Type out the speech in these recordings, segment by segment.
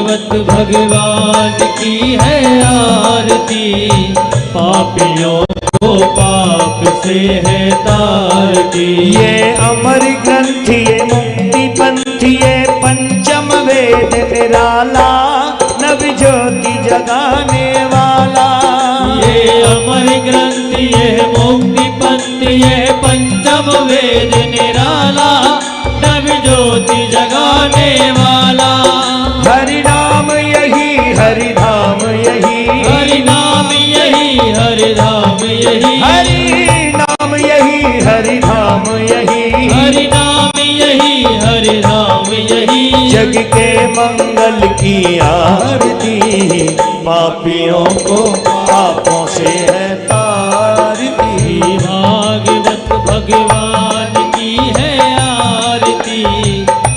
भागवत भगवान की है आरती, पापियों को पाप से है तारती। ये अमर ग्रंथ ये मुक्ति पंथ ये पंचम वेद निराला, नव ज्योति जगाने वाला। ये अमर ग्रंथ ये मुक्ति पंथ ये पंचम वेद निराला, नव ज्योति जगाने वाला। हरि नाम यही हरि धाम यही, हरि नाम यही हरि धाम यही, हरि नाम यही हरि धाम यही, हरि नाम यही हरि धाम यही। जग के मंगल की आरती, पापियों को पापों से है तारती। भागवत भगवान की है आरती,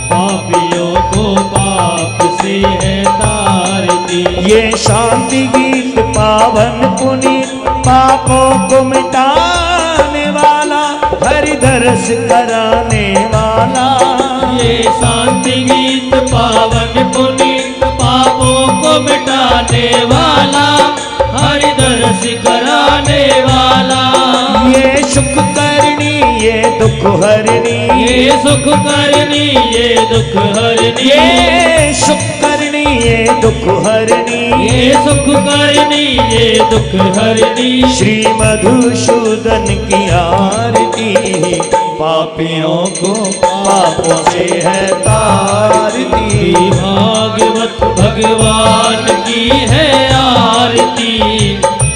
पापियों को पाप से है तारती। ये शांति गीत पावन पुनीत, पापों को मिटाने वाला, हरि दर्श कराने वाला। ये शांति गीत पावन पुनीत, पापों को मिटाने वाला, हरि दर्श कराने वाला। ये सुख करनी ये दुख हरनी, ये सुख करनी ये दुख हरनी, ये सुख करनी ये दुख हरनी, ये सुख करनी ये दुख हरनी। श्री मधुसूदन की आरती, पापियों को पापों से है तारती। भागवत भगवान की है आरती,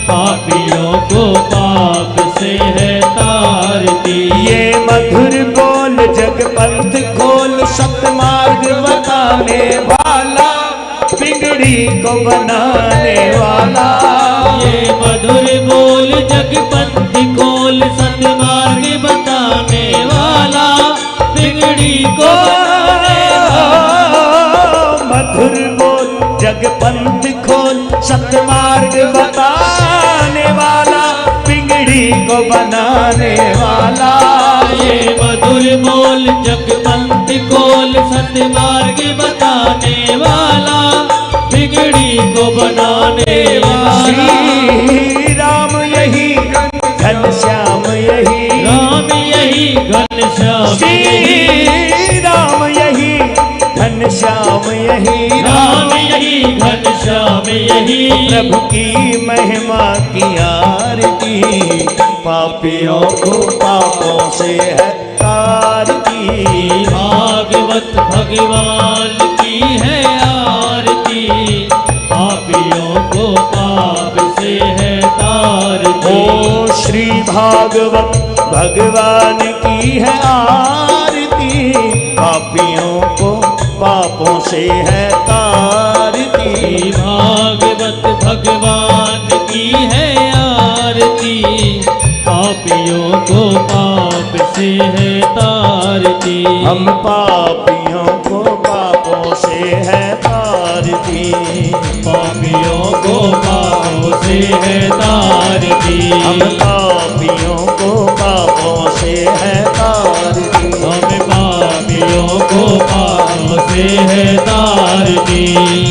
पापियों को पाप से है तारती। ये मधुर बोल जग पंथ खोल, सतमार्ग बताने वाला, बिगड़ी को बनाने वाला। ये मधुर बोल जग पंथ खोल, सतमार्ग बताने वाला, बिगड़ी को बनाने वाला। मधुर बोल जग पंथ खोल, सतमार्ग बताने वाला, बिगड़ी को बनाने वाला। ये मधुर बोल जग पंथ खोल, सतमार्ग बताने वाला, बिगड़ी को बनाने वाला। श्री राम यही घनश्याम यही, राम यही घनश्याम यही, श्री राम यही घनश्याम यही, राम यही घनश्याम यही। प्रभु की महिमा की आरती, पापियों को पापों से है तारती। भागवत भगवान की है आरती, पापियों को पाप से है तारती। ओ श्री भागवत भगवान की है आरती, पापियों को पापों से है तारती। भागवत भगवान की है आरती, पापियों को पाप से है तारती। हम पापियों को पापों से है तारती, पापियों को पापों से है तारती। हम पापियों को पापों से है तारती, हम पापियों को पापों से है तारती।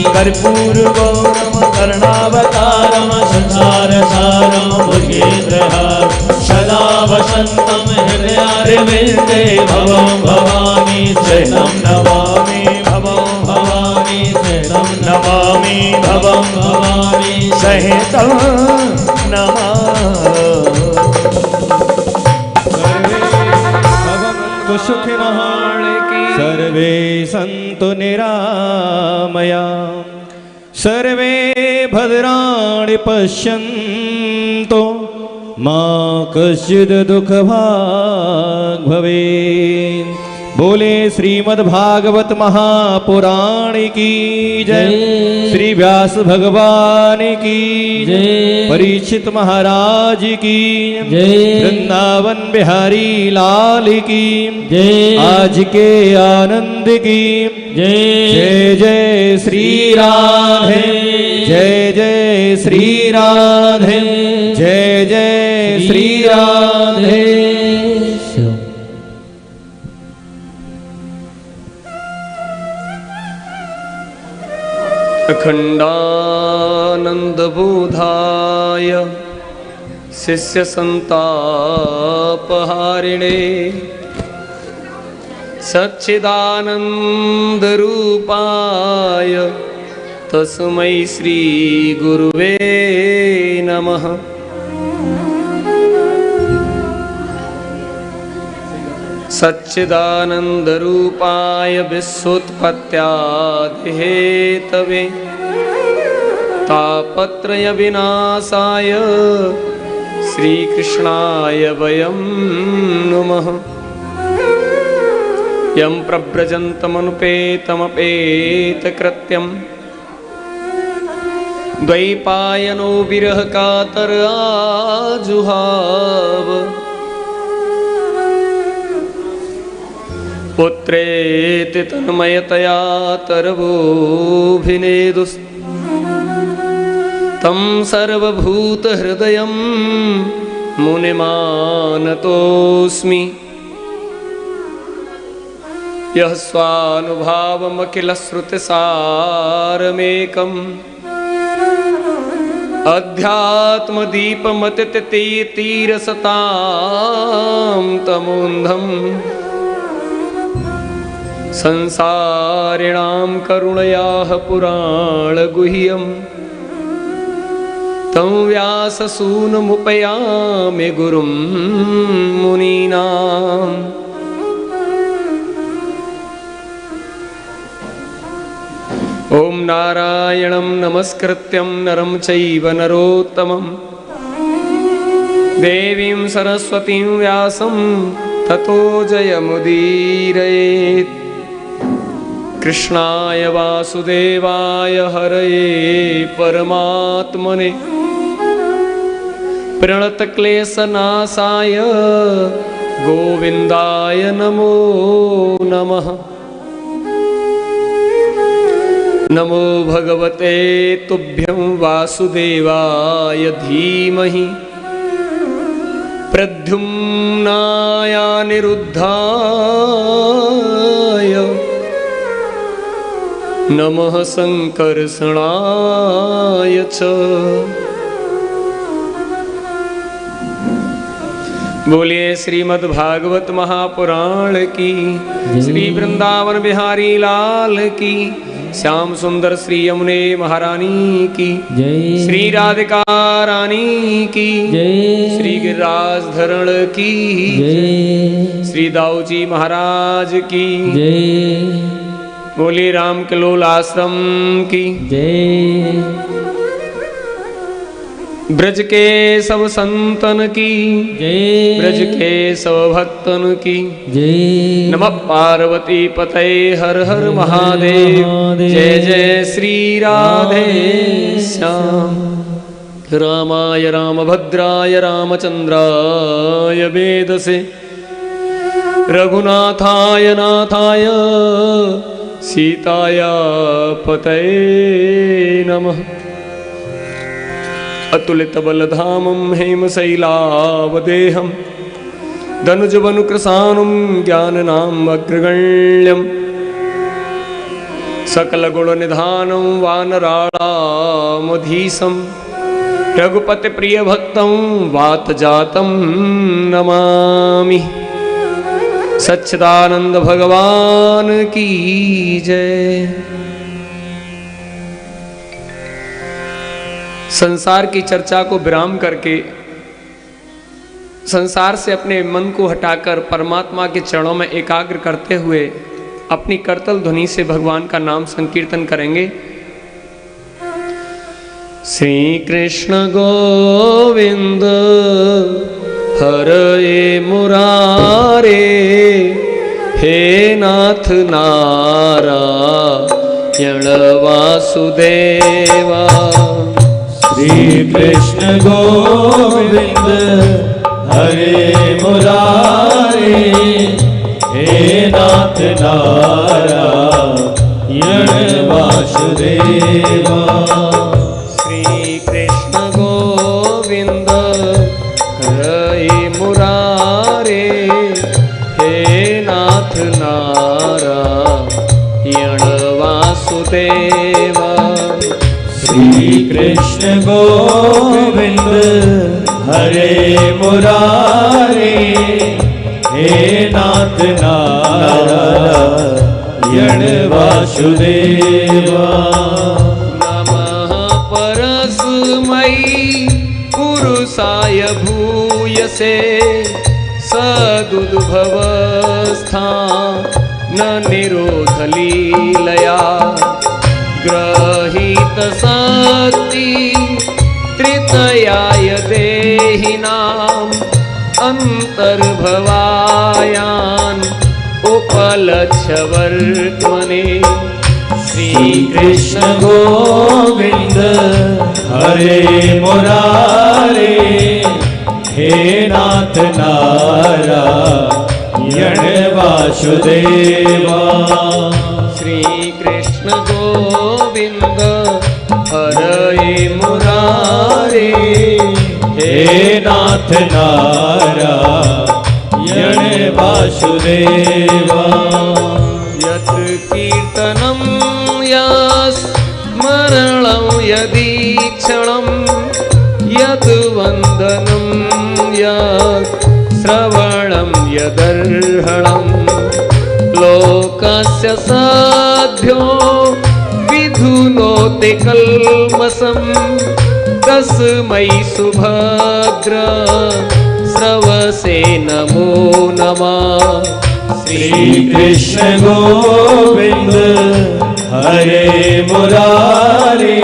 कर्पूर गौरम करुणावतारम, संसार सारम भुजगेन्द्रहार, सदा वसंतम हृदयारविंदे, भवं भवानी शरणं नमामि, भवं भवानी शरणं नमामि भवं भवानी सहितं नमामि। भवन्तु सुखिनः सर्वे सन्तु निरामया, सर्वे भद्राणि पश्यन्तु, मा कश्चित् दुःखभाग् भवेत्। बोले श्रीमद्भागवत महापुराण की जय, श्री व्यास भगवान की जय, परीक्षित महाराज की जय, वृंदावन बिहारी लाल की जय, आज के आनंद की जय। जय जय श्री राधे, जय जय श्री राधे, जय जय श्री राधे। अखण्डानन्दबोधाय शिष्यसन्तापहारिणे सच्चिदानन्दरूपाय तस्मै श्रीगुरुवे नमः। सच्चिदानन्दरूपाय विश्वोत्पत्त्यादिहेतवे तापत्रयविनाशाय श्रीकृष्णाय वयं नमः। यं प्रव्रजन्तमनुपेतमपेतकृत्यं द्वैपायनो विरहकातराजुहाव पुत्रेति तन्मयतया तरवोऽभिनेदुस्तं सर्वभूतहृदयं मुनिमानतोऽस्मि। यः स्वानुभावमखिलश्रुतिसारमेकम् अध्यात्मदीपमतितीरसतां तमोन्धम् संसारिणां करुणयाः पुराणगुह्यं तं व्याससूनमुपयामि गुरुं मुनीनाम्। ॐ नारायणं नमस्कृत्यं नरं चैव नरोत्तमं देवीं सरस्वतीं व्यासं ततो जयमुदीरयेत्। कृष्णाय वासुदेवाय हरये परमात्मने प्रणतक्लेशनाशाय गोविन्दाय नमो नमः। नमो भगवते तुभ्यं वासुदेवाय धीमहि प्रद्युम्नाय अनिरुद्धाय नमः संकर्षणाय च। बोलिए श्रीमद्भागवत महापुराण की, श्री वृंदावन बिहारी लाल की, श्याम सुंदर श्री यमुने महारानी की जय, श्री राधिका रानी की जय, श्री गिरिराज धरण की जय, श्री दाऊजी महाराज की जय, बोली राम कलोल आश्रम की जय, ब्रज के सब संतन की जय, ब्रज के सब भक्तन की जय। नमः पार्वती पतये हर हर महादेव। जय जय श्री राधे श्याम। रामाय रामभद्राय रामचंद्राय वेदसे रघुनाथाय नाथाय सीताया पतये नमः। अतुलित बलधामं हेमशैलावदेहं धनुजवनुकृशानुं ज्ञाननाम अग्रगण्यं सकलगुणनिधानं वानराणामधीशं रघुपतिप्रियभक्तं वातजातं नमामि। सच्चिदानंद भगवान की जय। संसार की चर्चा को विराम करके संसार से अपने मन को हटाकर परमात्मा के चरणों में एकाग्र करते हुए अपनी करतल ध्वनि से भगवान का नाम संकीर्तन करेंगे। श्री कृष्ण गोविंद हरे मुरारे हे नाथ नारायण वासुदेवा। श्री कृष्ण गोविंद हरे मुरारे हे नाथ नारायण वासुदेवा। श्री कृष्ण गोविंद हरे मुरारे हे नाथ नारायण वासुदेवा। श्री कृष्ण गोविंद हरे मुरारी, हे नाथ नारायण वासुदेवा। नमः परस्मै पुरुषाय भूयसे, सदुद्भवस्थान निरोधलीलया, ग्रहीत शक्ति त्रितयाय देहिनाम्, अंतर्भवायान् उपलक्ष्य वर्त्मने। श्री कृष्ण गोविंद हरे मुरारी, हे नाथ नारायण वासुदेवा। श्री कृष्ण गोविंद हरे मुरारी, हे नाथ नारायण वासुदेवा। यत् कीर्तनं यस्मरणं यदीक्षणं, यद् वन्दनं यत् श्रवणं यदर्हणं, लोकस्य साध्यो विधुनोति कल्मषं, तस्मै सुभद्र श्रवसे नमो नमः। श्री कृष्ण गोविंद हरे मुरारी,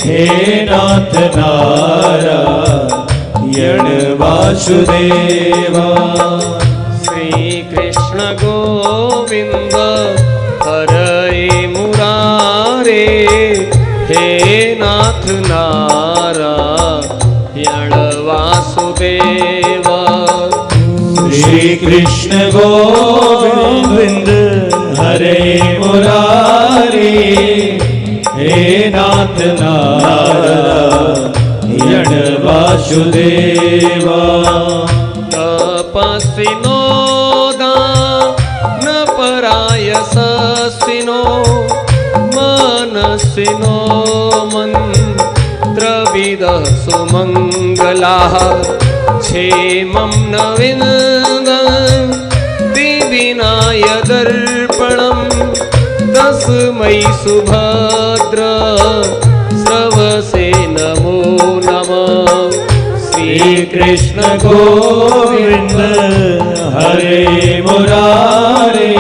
हे नाथ नारायण वासुदेवा। श्री कृष्ण गोविंद हरे मुरारे, हे नाथ नारायण वासुदेवा। श्री कृष्ण गोविंद हरे मुरारी, हे नाथ नारायण वासुदेवा। तपस्विनो दानपरायशस्विनो, मनस्विनो मन्त्रविदः सुमङ्गलाः, क्षेमं न विन्दन्ति विनाय दर्पणं, तस्मै सुभद्र श्रवसे नमो नमः। श्री कृष्ण गोविंद हरे मुरारी,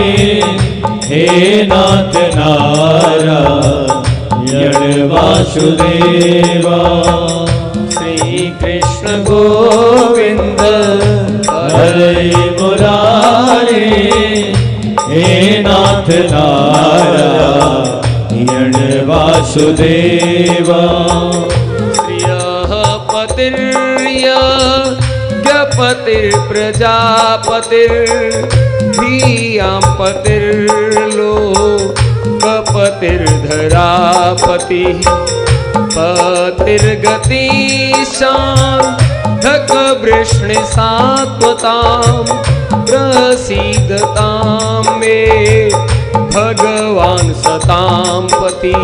हे नाथ नारायण वासुदेवा। श्री कृष्ण गोविंद हरे मुरारी, हे नाथ नारायण वासुदेवा। श्रियः पतिर्प्रजापतिर्धियां पतिर्लोकपतिर्धरापतिः, पतिर्गतिशान्धकवृष्णिसात्वतां, प्रसीदतां मे भगवान् सतां पति।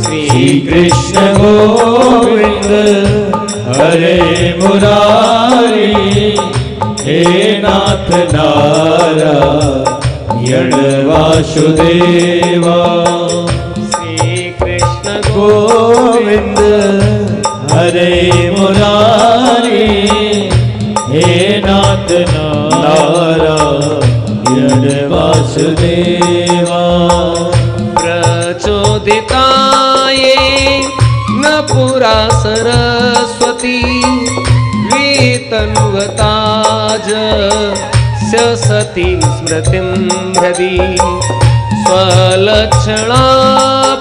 श्री कृष्ण गोविंद हरे मुरारी, हे नाथ नारायण वासुदेवा। श्री कृष्ण गोविंद हरे मुरारी, हे नाथ नारायण वासुदेवा। प्रचोदिताये न पुरा सरस्वती, वितन्वताज सतीं स्मृतिं हृदि, स्वलक्षणा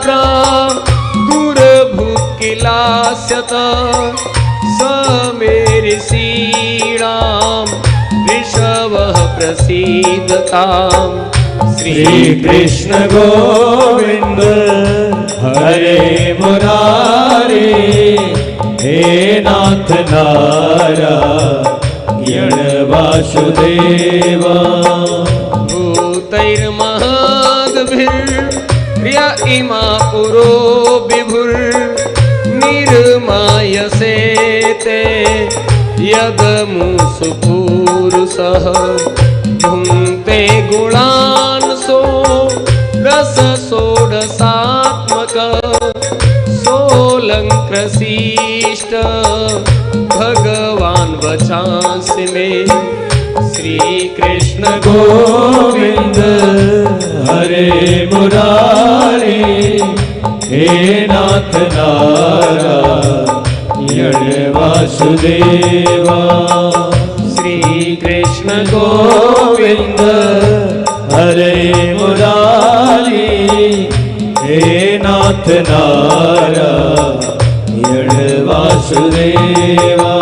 प्रादुर्भूत्किलास्यत, समेरिषीणां ऋषवः प्रसीदताम्। श्री कृष्ण गोविंद हरे मुरारी, हे नाथ नारायण वासुदेवा। भूतैर्महद्भिर्य इमा पुरो विभुर्, यदमायसे ते यदमुसुपूरुषः भुङ्क्ते गुणान् सो रस षोडशात्मक सोऽलङ्कृशिष्ट भगवान् वचांसि मे। श्री कृष्ण गोविंद हरे मुरारी हे नाथ नारायण वासुदेवा। श्री कृष्ण गोविंद हरे मुरारी हे नाथ नारायण वासुदेवा।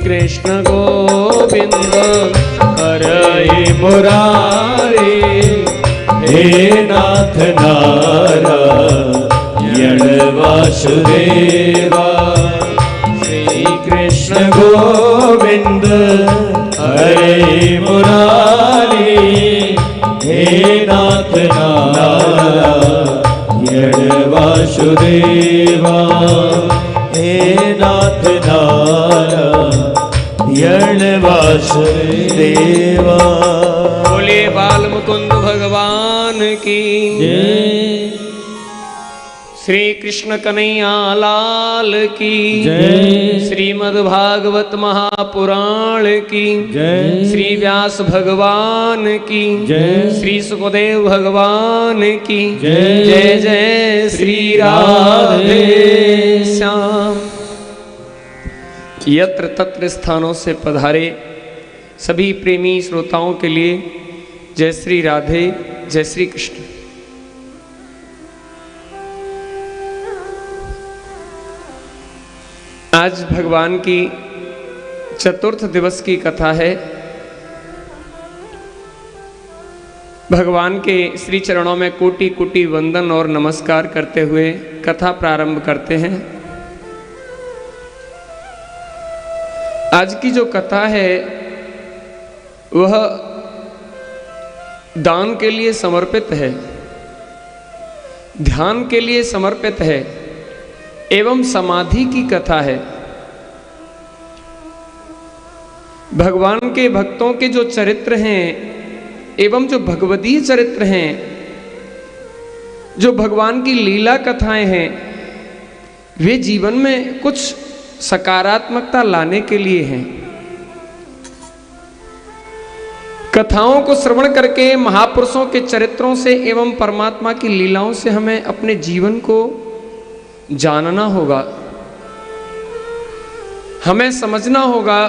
कृष्ण गोविंद हरे मुरारी हे नाथ नारायण वासुदेवा। श्री कृष्ण गोविंद हरे मुरारी हे नाथ नारायण वासुदेवा। हे नाथ नारायण वासुदेवा। बोलिए बाल मुकुंद भगवान की जय। श्री कृष्ण कन्हैया लाल की जय। श्रीमद् भागवत महापुराण की जय। श्री व्यास भगवान की जय। श्री सुखदेव भगवान की जय। जय जय श्री राधे श्याम। यत्र तत्र स्थानों से पधारे सभी प्रेमी श्रोताओं के लिए जय श्री राधे, जय श्री कृष्ण। आज भगवान की चतुर्थ दिवस की कथा है। भगवान के श्री चरणों में कोटि कोटि वंदन और नमस्कार करते हुए कथा प्रारंभ करते हैं। आज की जो कथा है वह दान के लिए समर्पित है, ध्यान के लिए समर्पित है एवं समाधि की कथा है। भगवान के भक्तों के जो चरित्र हैं एवं जो भगवदीय चरित्र हैं, जो भगवान की लीला कथाएं हैं, वे जीवन में कुछ सकारात्मकता लाने के लिए हैं। कथाओं को श्रवण करके महापुरुषों के चरित्रों से एवं परमात्मा की लीलाओं से हमें अपने जीवन को जानना होगा, हमें समझना होगा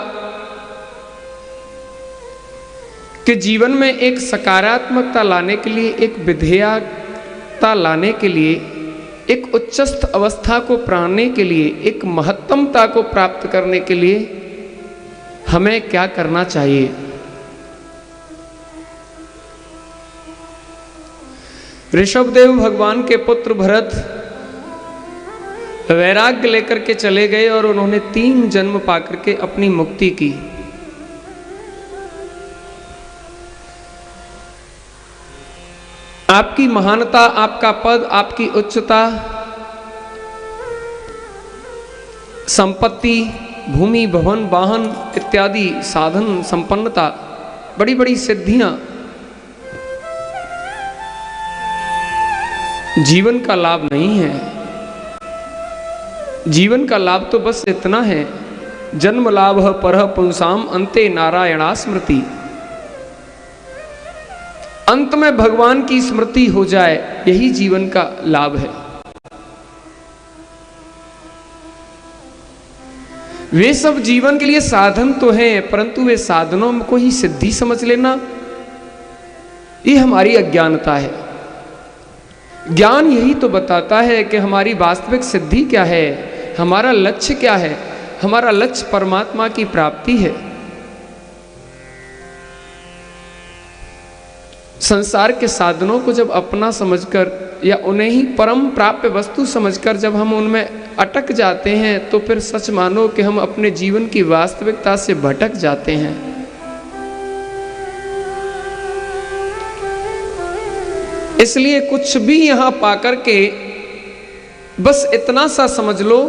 कि जीवन में एक सकारात्मकता लाने के लिए, एक विधेयता लाने के लिए, एक उच्चस्थ अवस्था को पाने के लिए, एक महत्तमता को प्राप्त करने के लिए हमें क्या करना चाहिए। ऋषभदेव भगवान के पुत्र भरत वैराग्य लेकर के चले गए और उन्होंने 3 जन्म पाकर के अपनी मुक्ति की। आपकी महानता, आपका पद, आपकी उच्चता, संपत्ति, भूमि, भवन, वाहन इत्यादि साधन संपन्नता, बड़ी बड़ी सिद्धियां जीवन का लाभ नहीं है। जीवन का लाभ तो बस इतना है जन्म लाभ परह पुंसाम अंते नारायणा स्मृति। अंत में भगवान की स्मृति हो जाए, यही जीवन का लाभ है। वे सब जीवन के लिए साधन तो हैं, परंतु वे साधनों को ही सिद्धि समझ लेना, ये हमारी अज्ञानता है। ज्ञान यही तो बताता है कि हमारी वास्तविक सिद्धि क्या है, हमारा लक्ष्य क्या है। हमारा लक्ष्य परमात्मा की प्राप्ति है। संसार के साधनों को जब अपना समझकर या उन्हें ही परम प्राप्य वस्तु समझकर जब हम उनमें अटक जाते हैं, तो फिर सच मानो कि हम अपने जीवन की वास्तविकता से भटक जाते हैं। इसलिए कुछ भी यहां पाकर के बस इतना सा समझ लो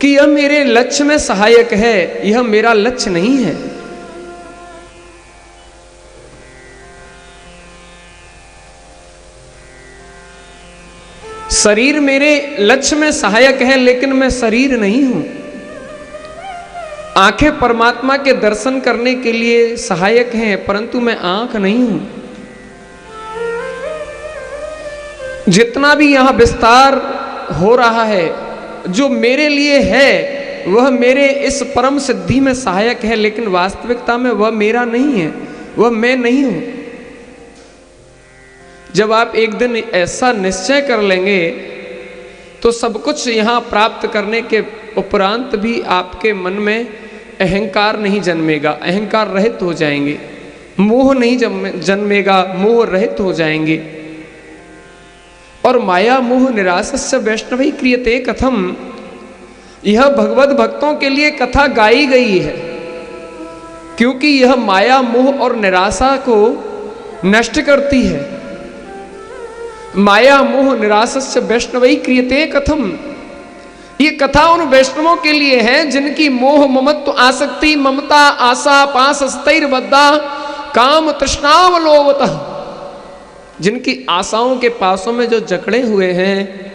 कि यह मेरे लक्ष्य में सहायक है, यह मेरा लक्ष्य नहीं है। शरीर मेरे लक्ष्य में सहायक है, लेकिन मैं शरीर नहीं हूं। आंखें परमात्मा के दर्शन करने के लिए सहायक हैं, परंतु मैं आंख नहीं हूं। जितना भी यहां विस्तार हो रहा है, जो मेरे लिए है, वह मेरे इस परम सिद्धि में सहायक है, लेकिन वास्तविकता में वह मेरा नहीं है, वह मैं नहीं हूं। जब आप एक दिन ऐसा निश्चय कर लेंगे, तो सब कुछ यहां प्राप्त करने के उपरांत भी आपके मन में अहंकार नहीं जन्मेगा, अहंकार रहित हो जाएंगे। मोह नहीं जन्मेगा, मोह रहित हो जाएंगे। और माया मोह निरासस्य वैष्णवी क्रियते कथम, यह भगवत भक्तों के लिए कथा गाई गई है, क्योंकि यह माया मोह और निराशा को नष्ट करती है। माया मोह निरासस्य वैष्णवी क्रियते कथम, ये कथा उन वैष्णवों के लिए है जिनकी मोह ममत्व आसक्ति ममता आशा पास स्थैर्बद्धा काम तृष्णावलोवतः, जिनकी आशाओं के पासों में जो जकड़े हुए हैं,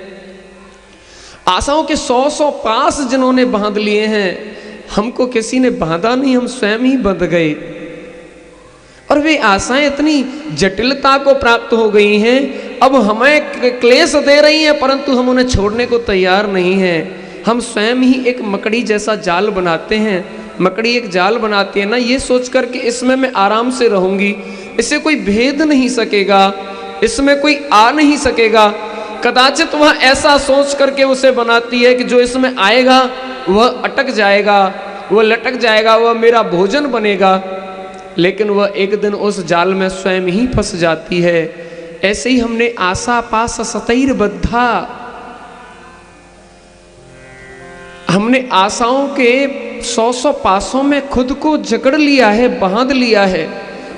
आशाओं के 100 पास जिन्होंने बांध लिए हैं, हमको किसी ने बांधा नहीं, हम स्वयं ही बंध गए। और वे आशाएं इतनी जटिलता को प्राप्त हो गई हैं, अब हमें क्लेश दे रही हैं, परंतु हम उन्हें छोड़ने को तैयार नहीं हैं। हम स्वयं ही एक मकड़ी जैसा जाल बनाते हैं। मकड़ी एक जाल बनाती है ना, ये सोच कर कि इसमें मैं आराम से रहूंगी, इसे कोई भेद नहीं सकेगा, इसमें कोई आ नहीं सकेगा। कदाचित वह ऐसा सोच करके उसे बनाती है कि जो इसमें आएगा वह अटक जाएगा, वह लटक जाएगा, वह मेरा भोजन बनेगा। लेकिन वह एक दिन उस जाल में स्वयं ही फंस जाती है। ऐसे ही हमने आशा पास सतैर्बद्धा, हमने आशाओं के 100 पासों में खुद को जकड़ लिया है, बांध लिया है।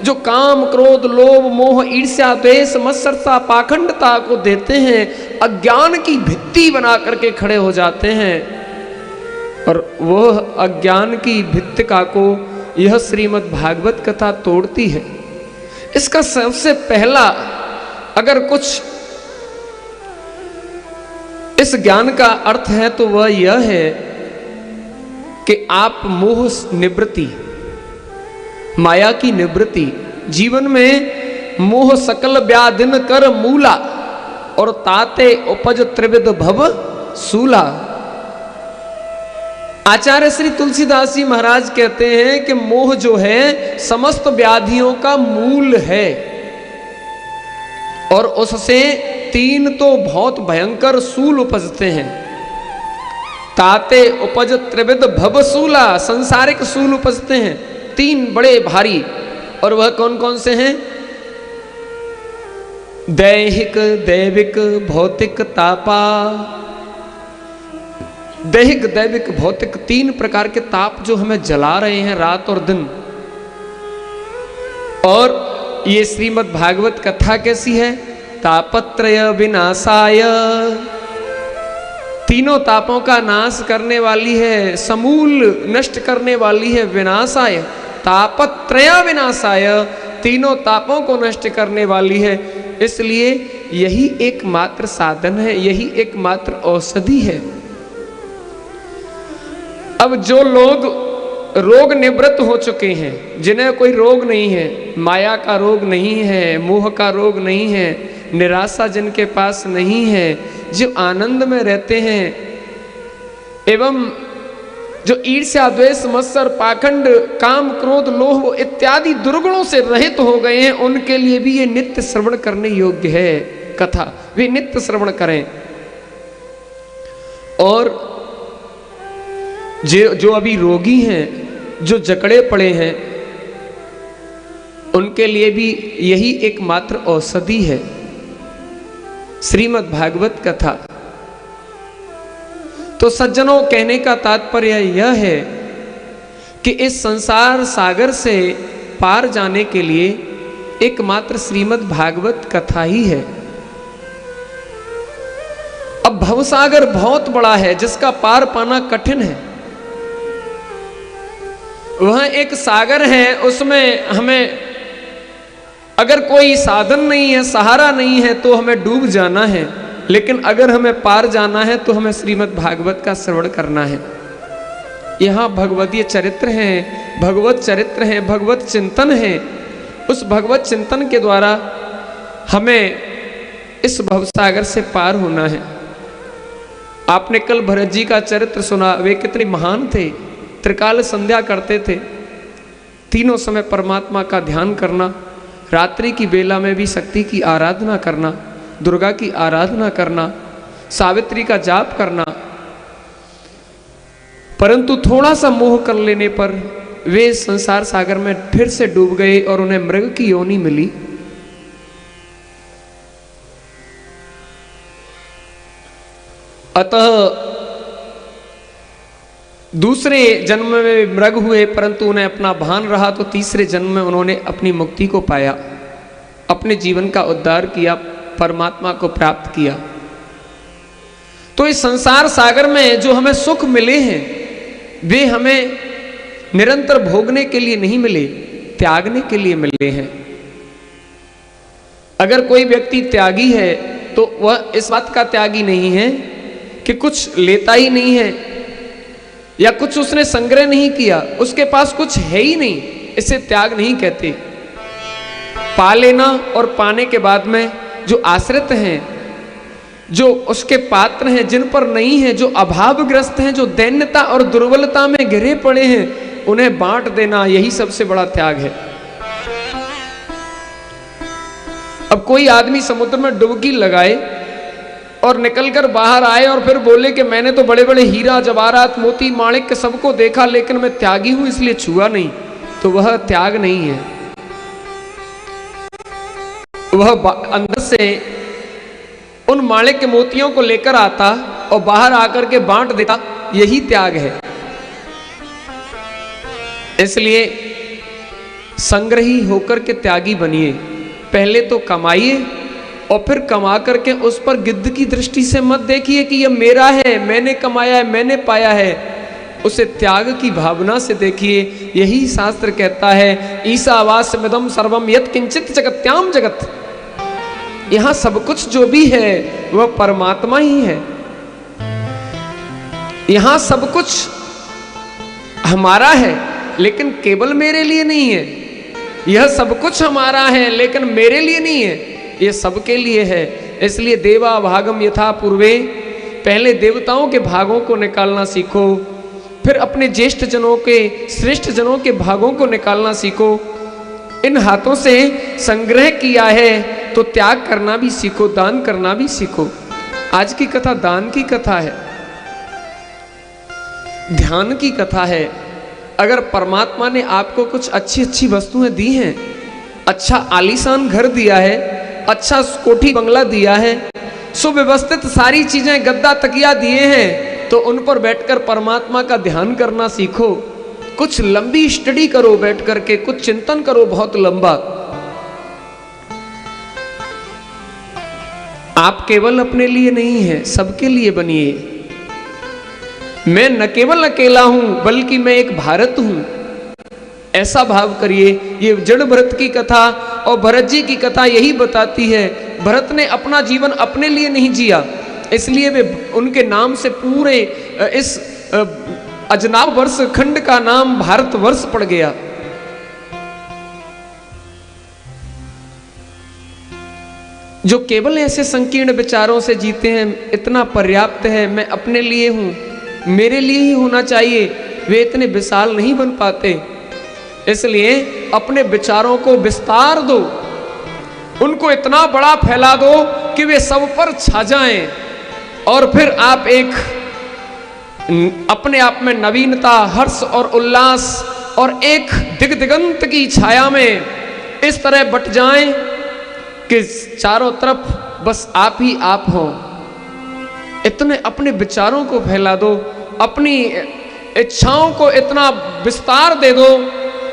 जो काम क्रोध लोभ मोह ईर्ष्या द्वेष मत्सरता पाखंडता को देते हैं, अज्ञान की भित्ति बना करके खड़े हो जाते हैं। और वह अज्ञान की भित्तिका को यह श्रीमद् भागवत कथा तोड़ती है। इसका सबसे पहला अगर कुछ इस ज्ञान का अर्थ है तो वह यह है कि आप मोह निवृत्ति, माया की निवृत्ति, जीवन में मोह सकल व्याधिन कर मूला और ताते उपज त्रिविध भव सूला। आचार्य श्री तुलसीदास जी महाराज कहते हैं कि मोह जो है समस्त व्याधियों का मूल है, और उससे 3 तो बहुत भयंकर सूल उपजते हैं। ताते उपज त्रिविध भवसूला, संसारिक सूल उपजते हैं 3 बड़े भारी। और वह कौन कौन से हैं? दैहिक दैविक भौतिक तापा। दैहिक दैविक भौतिक 3 प्रकार के ताप जो हमें जला रहे हैं रात और दिन। और ये श्रीमद् भागवत कथा कैसी है? तापत्रय विनाशाय, तीनों तापों का नाश करने वाली है, समूल नष्ट करने वाली है। विनाशाय, तापत्रय विनाशाय, तीनों तापों को नष्ट करने वाली है। इसलिए यही एकमात्र साधन है, यही एकमात्र औषधि है। अब जो लोग रोग निवृत्त हो चुके हैं, जिन्हें कोई रोग नहीं है, माया का रोग नहीं है, मोह का रोग नहीं है, निराशा जिनके पास नहीं है, जो आनंद में रहते हैं एवं जो ईर्ष्या द्वेष मत्सर पाखंड काम क्रोध लोभ इत्यादि दुर्गुणों से रहित हो गए हैं, उनके लिए भी ये नित्य श्रवण करने योग्य है कथा। वे नित्य श्रवण करें। और जो अभी रोगी हैं, जो जकड़े पड़े हैं, उनके लिए भी यही एकमात्र औषधि है, श्रीमद् भागवत कथा। तो सज्जनों, कहने का तात्पर्य यह है कि इस संसार सागर से पार जाने के लिए एकमात्र श्रीमद् भागवत कथा ही है। अब भवसागर बहुत बड़ा है, जिसका पार पाना कठिन है। वह एक सागर है, उसमें हमें अगर कोई साधन नहीं है, सहारा नहीं है, तो हमें डूब जाना है। लेकिन अगर हमें पार जाना है तो हमें श्रीमद् भागवत का श्रवण करना है। यहाँ भगवतीय चरित्र हैं, भगवत चरित्र हैं, भगवत चिंतन है। उस भगवत चिंतन के द्वारा हमें इस भवसागर से पार होना है। आपने कल भरत जी का चरित्र सुना, वे कितने महान थे। त्रिकाल संध्या करते थे, तीनों समय परमात्मा का ध्यान करना, रात्रि की बेला में भी शक्ति की आराधना करना, दुर्गा की आराधना करना, सावित्री का जाप करना। परंतु थोड़ा सा मोह कर लेने पर वे संसार सागर में फिर से डूब गए और उन्हें मृग की योनि मिली। अतः दूसरे जन्म में मृग हुए, परंतु उन्हें अपना भान रहा, तो तीसरे जन्म में उन्होंने अपनी मुक्ति को पाया, अपने जीवन का उद्धार किया, परमात्मा को प्राप्त किया। तो इस संसार सागर में जो हमें सुख मिले हैं, वे हमें निरंतर भोगने के लिए नहीं मिले, त्यागने के लिए मिले हैं। अगर कोई व्यक्ति त्यागी है तो वह इस बात का त्यागी नहीं है कि कुछ लेता ही नहीं है या कुछ उसने संग्रह नहीं किया, उसके पास कुछ है ही नहीं, इसे त्याग नहीं कहते। पा लेना और पाने के बाद में जो आश्रित हैं, जो उसके पात्र हैं, जिन पर नहीं है, जो अभावग्रस्त हैं, जो दैन्यता और दुर्बलता में घिरे पड़े हैं, उन्हें बांट देना, यही सबसे बड़ा त्याग है। अब कोई आदमी समुद्र में डुबकी लगाए और निकलकर बाहर आए और फिर बोले कि मैंने तो बड़े बड़े हीरा जवाहरात मोती माणिक सबको देखा, लेकिन मैं त्यागी हूं इसलिए छुआ नहीं, तो वह त्याग नहीं है। वह अंदर से उन माणिक के मोतियों को लेकर आता और बाहर आकर के बांट देता, यही त्याग है। इसलिए संग्रही होकर के त्यागी बनिए। पहले तो कमाइए और फिर कमा करके उस पर गिद्ध की दृष्टि से मत देखिए कि यह मेरा है, मैंने कमाया है, मैंने पाया है। उसे त्याग की भावना से देखिए। यही शास्त्र कहता है, ईशावास्यमिदं सर्वम यत् किंचित जगत्याम जगत। यहां सब कुछ जो भी है वह परमात्मा ही है। यहां सब कुछ हमारा है, लेकिन केवल मेरे लिए नहीं है। यह सब कुछ हमारा है, लेकिन मेरे लिए नहीं है, यह सबके लिए है। इसलिए देवा भागम यथा पूर्वे, पहले देवताओं के भागों को निकालना सीखो, फिर अपने ज्येष्ठ जनों के, श्रेष्ठ जनों के भागों को निकालना सीखो। इन हाथों से संग्रह किया है तो त्याग करना भी सीखो, दान करना भी सीखो। आज की कथा दान की कथा है, ध्यान की कथा है। अगर परमात्मा ने आपको कुछ अच्छी अच्छी वस्तुएं दी हैं, अच्छा आलीशान घर दिया है, अच्छा कोठी बंगला दिया है, सुव्यवस्थित सारी चीजें गद्दा तकिया दिए हैं, तो उन पर बैठकर परमात्मा का ध्यान करना सीखो। कुछ लंबी स्टडी करो बैठ करके, कुछ चिंतन करो बहुत लंबा। आप केवल अपने लिए नहीं है, सबके लिए बनिए। मैं न केवल अकेला हूं, बल्कि मैं एक भारत हूं, ऐसा भाव करिए। ये जड़ भरत की कथा और भरत जी की कथा यही बताती है। भरत ने अपना जीवन अपने लिए नहीं जिया, इसलिए वे उनके नाम से पूरे इस अजनाब वर्ष खंड का नाम भारतवर्ष पड़ गया। जो केवल ऐसे संकीर्ण विचारों से जीते हैं, इतना पर्याप्त है, मैं अपने लिए हूं, मेरे लिए ही होना चाहिए, वे इतने विशाल नहीं बन पाते। इसलिए अपने विचारों को विस्तार दो, उनको इतना बड़ा फैला दो कि वे सब पर छा जाएं, और फिर आप एक अपने आप में नवीनता, हर्ष और उल्लास और एक दिगंत की छाया में इस तरह बट जाएं कि चारों तरफ बस आप ही आप हो। इतने अपने विचारों को फैला दो, अपनी इच्छाओं को इतना विस्तार दे दो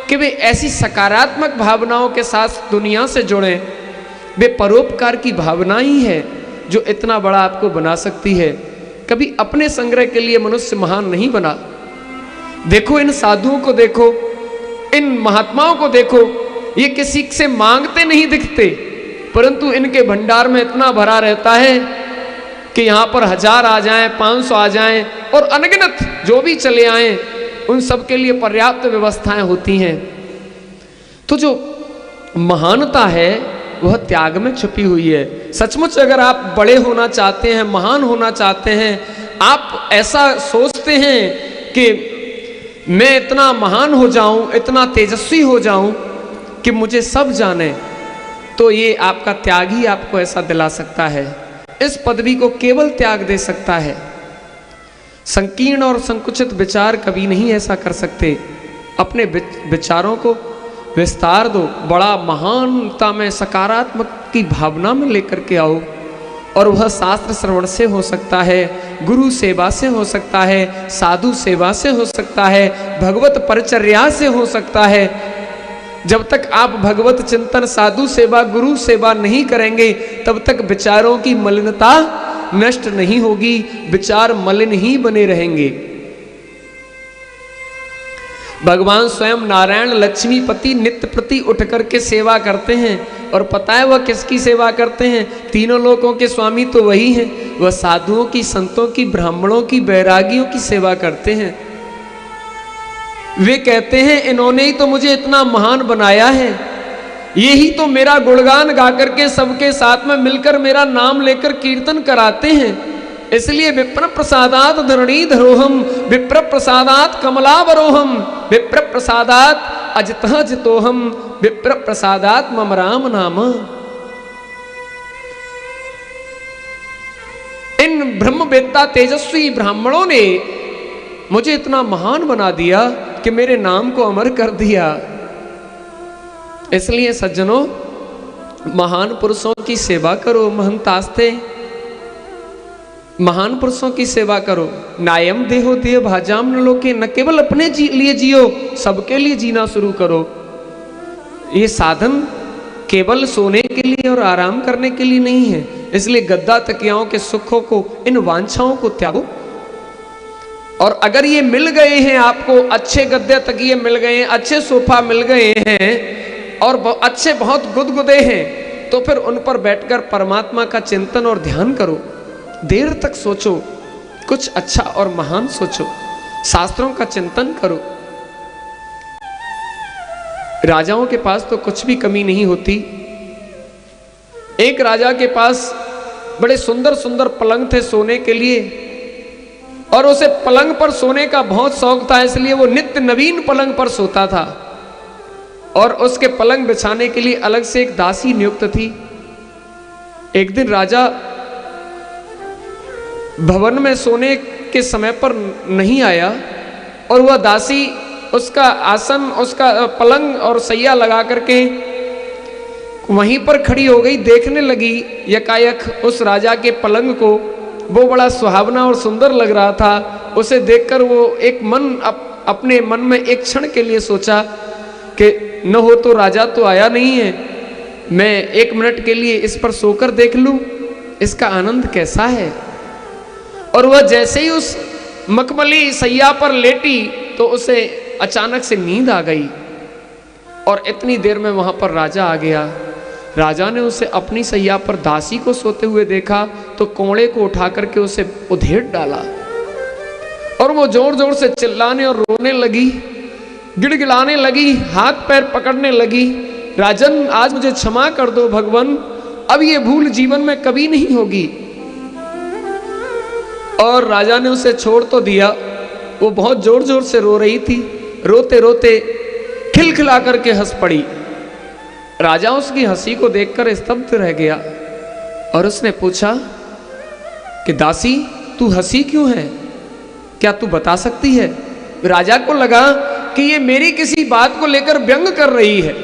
कि वे ऐसी सकारात्मक भावनाओं के साथ दुनिया से जुड़ें। वे परोपकार की भावना ही है जो इतना बड़ा आपको बना सकती है। कभी अपने संग्रह के लिए मनुष्य महान नहीं बना। देखो इन साधुओं को, देखो इन महात्माओं को, देखो ये किसी से मांगते नहीं दिखते, परंतु इनके भंडार में इतना भरा रहता है कि यहाँ पर 1000 आ जाएं, 500 आ जाएं और अनगिनत जो भी चले आएं, उन सब के लिए पर्याप्त व्यवस्थाएं होती हैं। तो जो महानता है वह त्याग में छुपी हुई है। सचमुच अगर आप बड़े होना चाहते हैं, महान होना चाहते हैं, आप ऐसा सोचते हैं कि मैं इतना महान हो जाऊं, इतना तेजस्वी हो जाऊं कि मुझे सब जाने, तो ये आपका त्याग ही आपको ऐसा दिला सकता है। इस पदवी को केवल त्याग दे सकता है। संकीर्ण और संकुचित विचार कभी नहीं ऐसा कर सकते। अपने विचारों को विस्तार दो, बड़ा महानता में, सकारात्मक की भावना में लेकर के आओ, और वह शास्त्र श्रवण से हो सकता है, गुरु सेवा से हो सकता है, साधु सेवा से हो सकता है, भगवत परिचर्या से हो सकता है। जब तक आप भगवत चिंतन, साधु सेवा, गुरु सेवा नहीं करेंगे, तब तक विचारों की मलिनता नष्ट नहीं होगी, विचार मलिन ही बने रहेंगे। भगवान स्वयं नारायण लक्ष्मीपति नित्य प्रति उठ करके सेवा करते हैं, और पता है वह किसकी सेवा करते हैं? तीनों लोकों के स्वामी तो वही हैं। वह साधुओं की, संतों की, ब्राह्मणों की, बैरागियों की सेवा करते हैं। वे कहते हैं इन्होंने ही तो मुझे इतना महान बनाया है, ये ही तो मेरा गुणगान गा करके सबके साथ में मिलकर मेरा नाम लेकर कीर्तन कराते हैं। इसलिए विप्र प्रसादात धरणी धरोहम, विप्र प्रसादात कमलावरोहम, विप्र प्रसादात अजितः जितोहम, विप्र प्रसादात मम राम नाम। इन ब्रह्मवेत्ता तेजस्वी ब्राह्मणों ने मुझे इतना महान बना दिया कि मेरे नाम को अमर कर दिया। इसलिए सज्जनों, महान पुरुषों की सेवा करो। महंतास्ते, महान पुरुषों की सेवा करो। नायम देहो देह भाजाम न लोके, न केवल अपने लिए जियो, सबके लिए जीना शुरू करो। ये साधन केवल सोने के लिए और आराम करने के लिए नहीं है। इसलिए गद्दा तकियाओं के सुखों को, इन वांछाओं को त्यागो। और अगर ये मिल गए हैं आपको, अच्छे गद्दे तकिए मिल गए हैं, अच्छे सोफा मिल गए हैं और अच्छे बहुत गुदगुदे हैं, तो फिर उन पर बैठकर परमात्मा का चिंतन और ध्यान करो। देर तक सोचो, कुछ अच्छा और महान सोचो, शास्त्रों का चिंतन करो। राजाओं के पास तो कुछ भी कमी नहीं होती। एक राजा के पास बड़े सुंदर सुंदर पलंग थे सोने के लिए, और उसे पलंग पर सोने का बहुत शौक था, इसलिए वो नित्य नवीन पलंग पर सोता था। और उसके पलंग बिछाने के लिए अलग से एक दासी नियुक्त थी। एक दिन राजा भवन में सोने के समय पर नहीं आया, और वह दासी उसका आसन, उसका पलंग और सैया लगा करके वहीं पर खड़ी हो गई। देखने लगी यकायक उस राजा के पलंग को। वो बड़ा सुहावना और सुंदर लग रहा था। उसे देखकर वो अपने मन में एक क्षण के लिए सोचा कि न हो तो राजा तो आया नहीं है, मैं 1 मिनट के लिए इस पर सोकर देख लूं, इसका आनंद कैसा है। और वह जैसे ही उस मखमली सैया पर लेटी तो उसे अचानक से नींद आ गई, और इतनी देर में वहां पर राजा आ गया। राजा ने उसे अपनी सैया पर दासी को सोते हुए देखा तो कोड़े को उठा करके उसे उधेड़ डाला, और वो जोर जोर से चिल्लाने और रोने लगी, गिड़गिड़ाने लगी, हाथ पैर पकड़ने लगी। राजन, आज मुझे क्षमा कर दो भगवान, अब ये भूल जीवन में कभी नहीं होगी। और राजा ने उसे छोड़ तो दिया। वो बहुत जोर जोर से रो रही थी, रोते रोते खिलखिला करके हंस पड़ी। राजा उसकी हंसी को देखकर स्तब्ध रह गया और उसने पूछा कि दासी, तू हंसी क्यों है? क्या तू बता सकती है? राजा को लगा कि ये मेरी किसी बात को लेकर व्यंग कर रही है।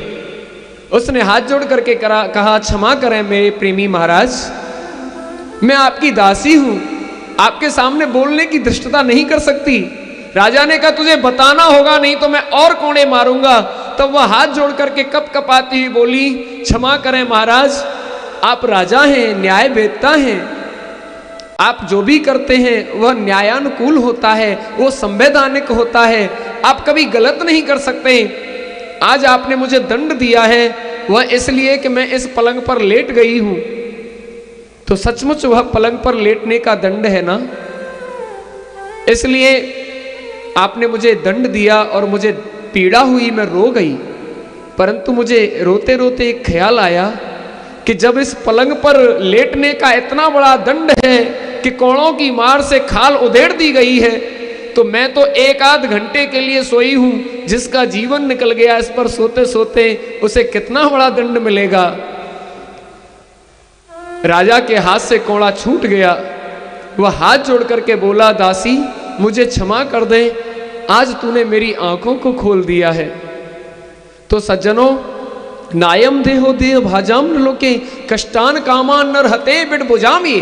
उसने हाथ जोड़ करके कहा, क्षमा करें मेरे प्रेमी महाराज, मैं आपकी दासी हूं, आपके सामने बोलने की धृष्टता नहीं कर सकती। राजा ने कहा, तुझे बताना होगा, नहीं तो मैं और कोड़े मारूंगा। तब वह हाथ जोड़ करके कप कपाती हुई बोली, क्षमा करें महाराज, आप राजा हैं, न्याय वेदता हैं, आप जो भी करते हैं वह न्यायानुकूल होता है, वो संवैधानिक होता है, आप कभी गलत नहीं कर सकते। आज आपने मुझे दंड दिया है, वह इसलिए कि मैं इस पलंग पर लेट गई हूं, तो सचमुच वह पलंग पर लेटने का दंड है ना, इसलिए आपने मुझे दंड दिया और मुझे पीड़ा हुई, मैं रो गई। परंतु मुझे रोते रोते एक ख्याल आया कि जब इस पलंग पर लेटने का इतना बड़ा दंड है कि कोड़ों की मार से खाल उधेड़ दी गई है, तो मैं तो एक आध घंटे के लिए सोई हूं, जिसका जीवन निकल गया इस पर सोते सोते, उसे कितना बड़ा दंड मिलेगा। राजा के हाथ से कोड़ा छूट गया। वह हाथ जोड़ करके बोला, दासी मुझे क्षमा कर दे, आज तूने मेरी आंखों को खोल दिया है। तो सज्जनों, नायम देहो देह भाजाम लोके कष्टान कामान नर हते बिड बुझामी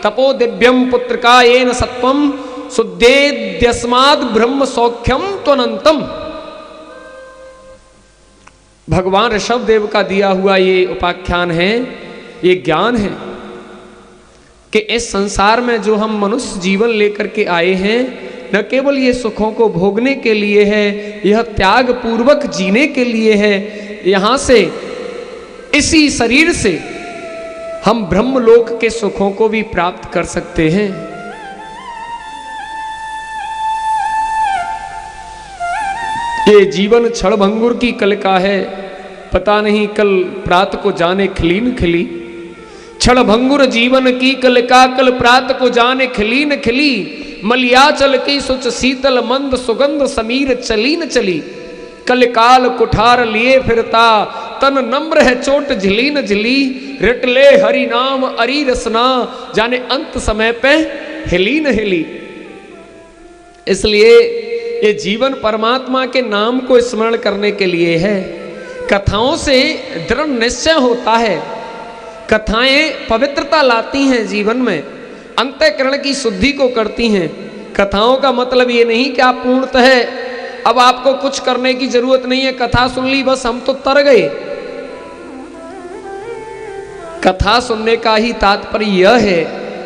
तपो दिव्यम पुत्रका येन सत्वम सुद्देद्यस्माद ब्रह्म सौख्यम त्वनंतम। भगवान ऋषभ देव का दिया हुआ ये उपाख्यान है, ये ज्ञान है कि इस संसार में जो हम मनुष्य जीवन लेकर के आए हैं, न केवल ये सुखों को भोगने के लिए है, यह त्याग पूर्वक जीने के लिए है। यहां से, इसी शरीर से हम ब्रह्मलोक के सुखों को भी प्राप्त कर सकते हैं। ये जीवन क्षणभंगुर की कलिका है, पता नहीं कल प्रात को जाने खिली न खिली। क्षणभंगुर जीवन की कलिका कल प्रात को जाने खिली न खिली। मलियाचल की सुच शीतल मंद सुगंध समीर चली न चली। कलिकाल कुठार लिए फिरता तन नम्र है चोट झिली न झिली। रटले हरि नाम अरी रसना जाने अंत समय पे हिली न हिली। इसलिए ये जीवन परमात्मा के नाम को स्मरण करने के लिए है। कथाओं से दृढ़ निश्चय होता है, कथाएं पवित्रता लाती हैं जीवन में, अंतःकरण की शुद्धि को करती हैं। कथाओं का मतलब ये नहीं कि आप पूर्णतः अब आपको कुछ करने की जरूरत नहीं है, कथा सुन ली बस हम तो तर गए। कथा सुनने का ही तात्पर्य यह है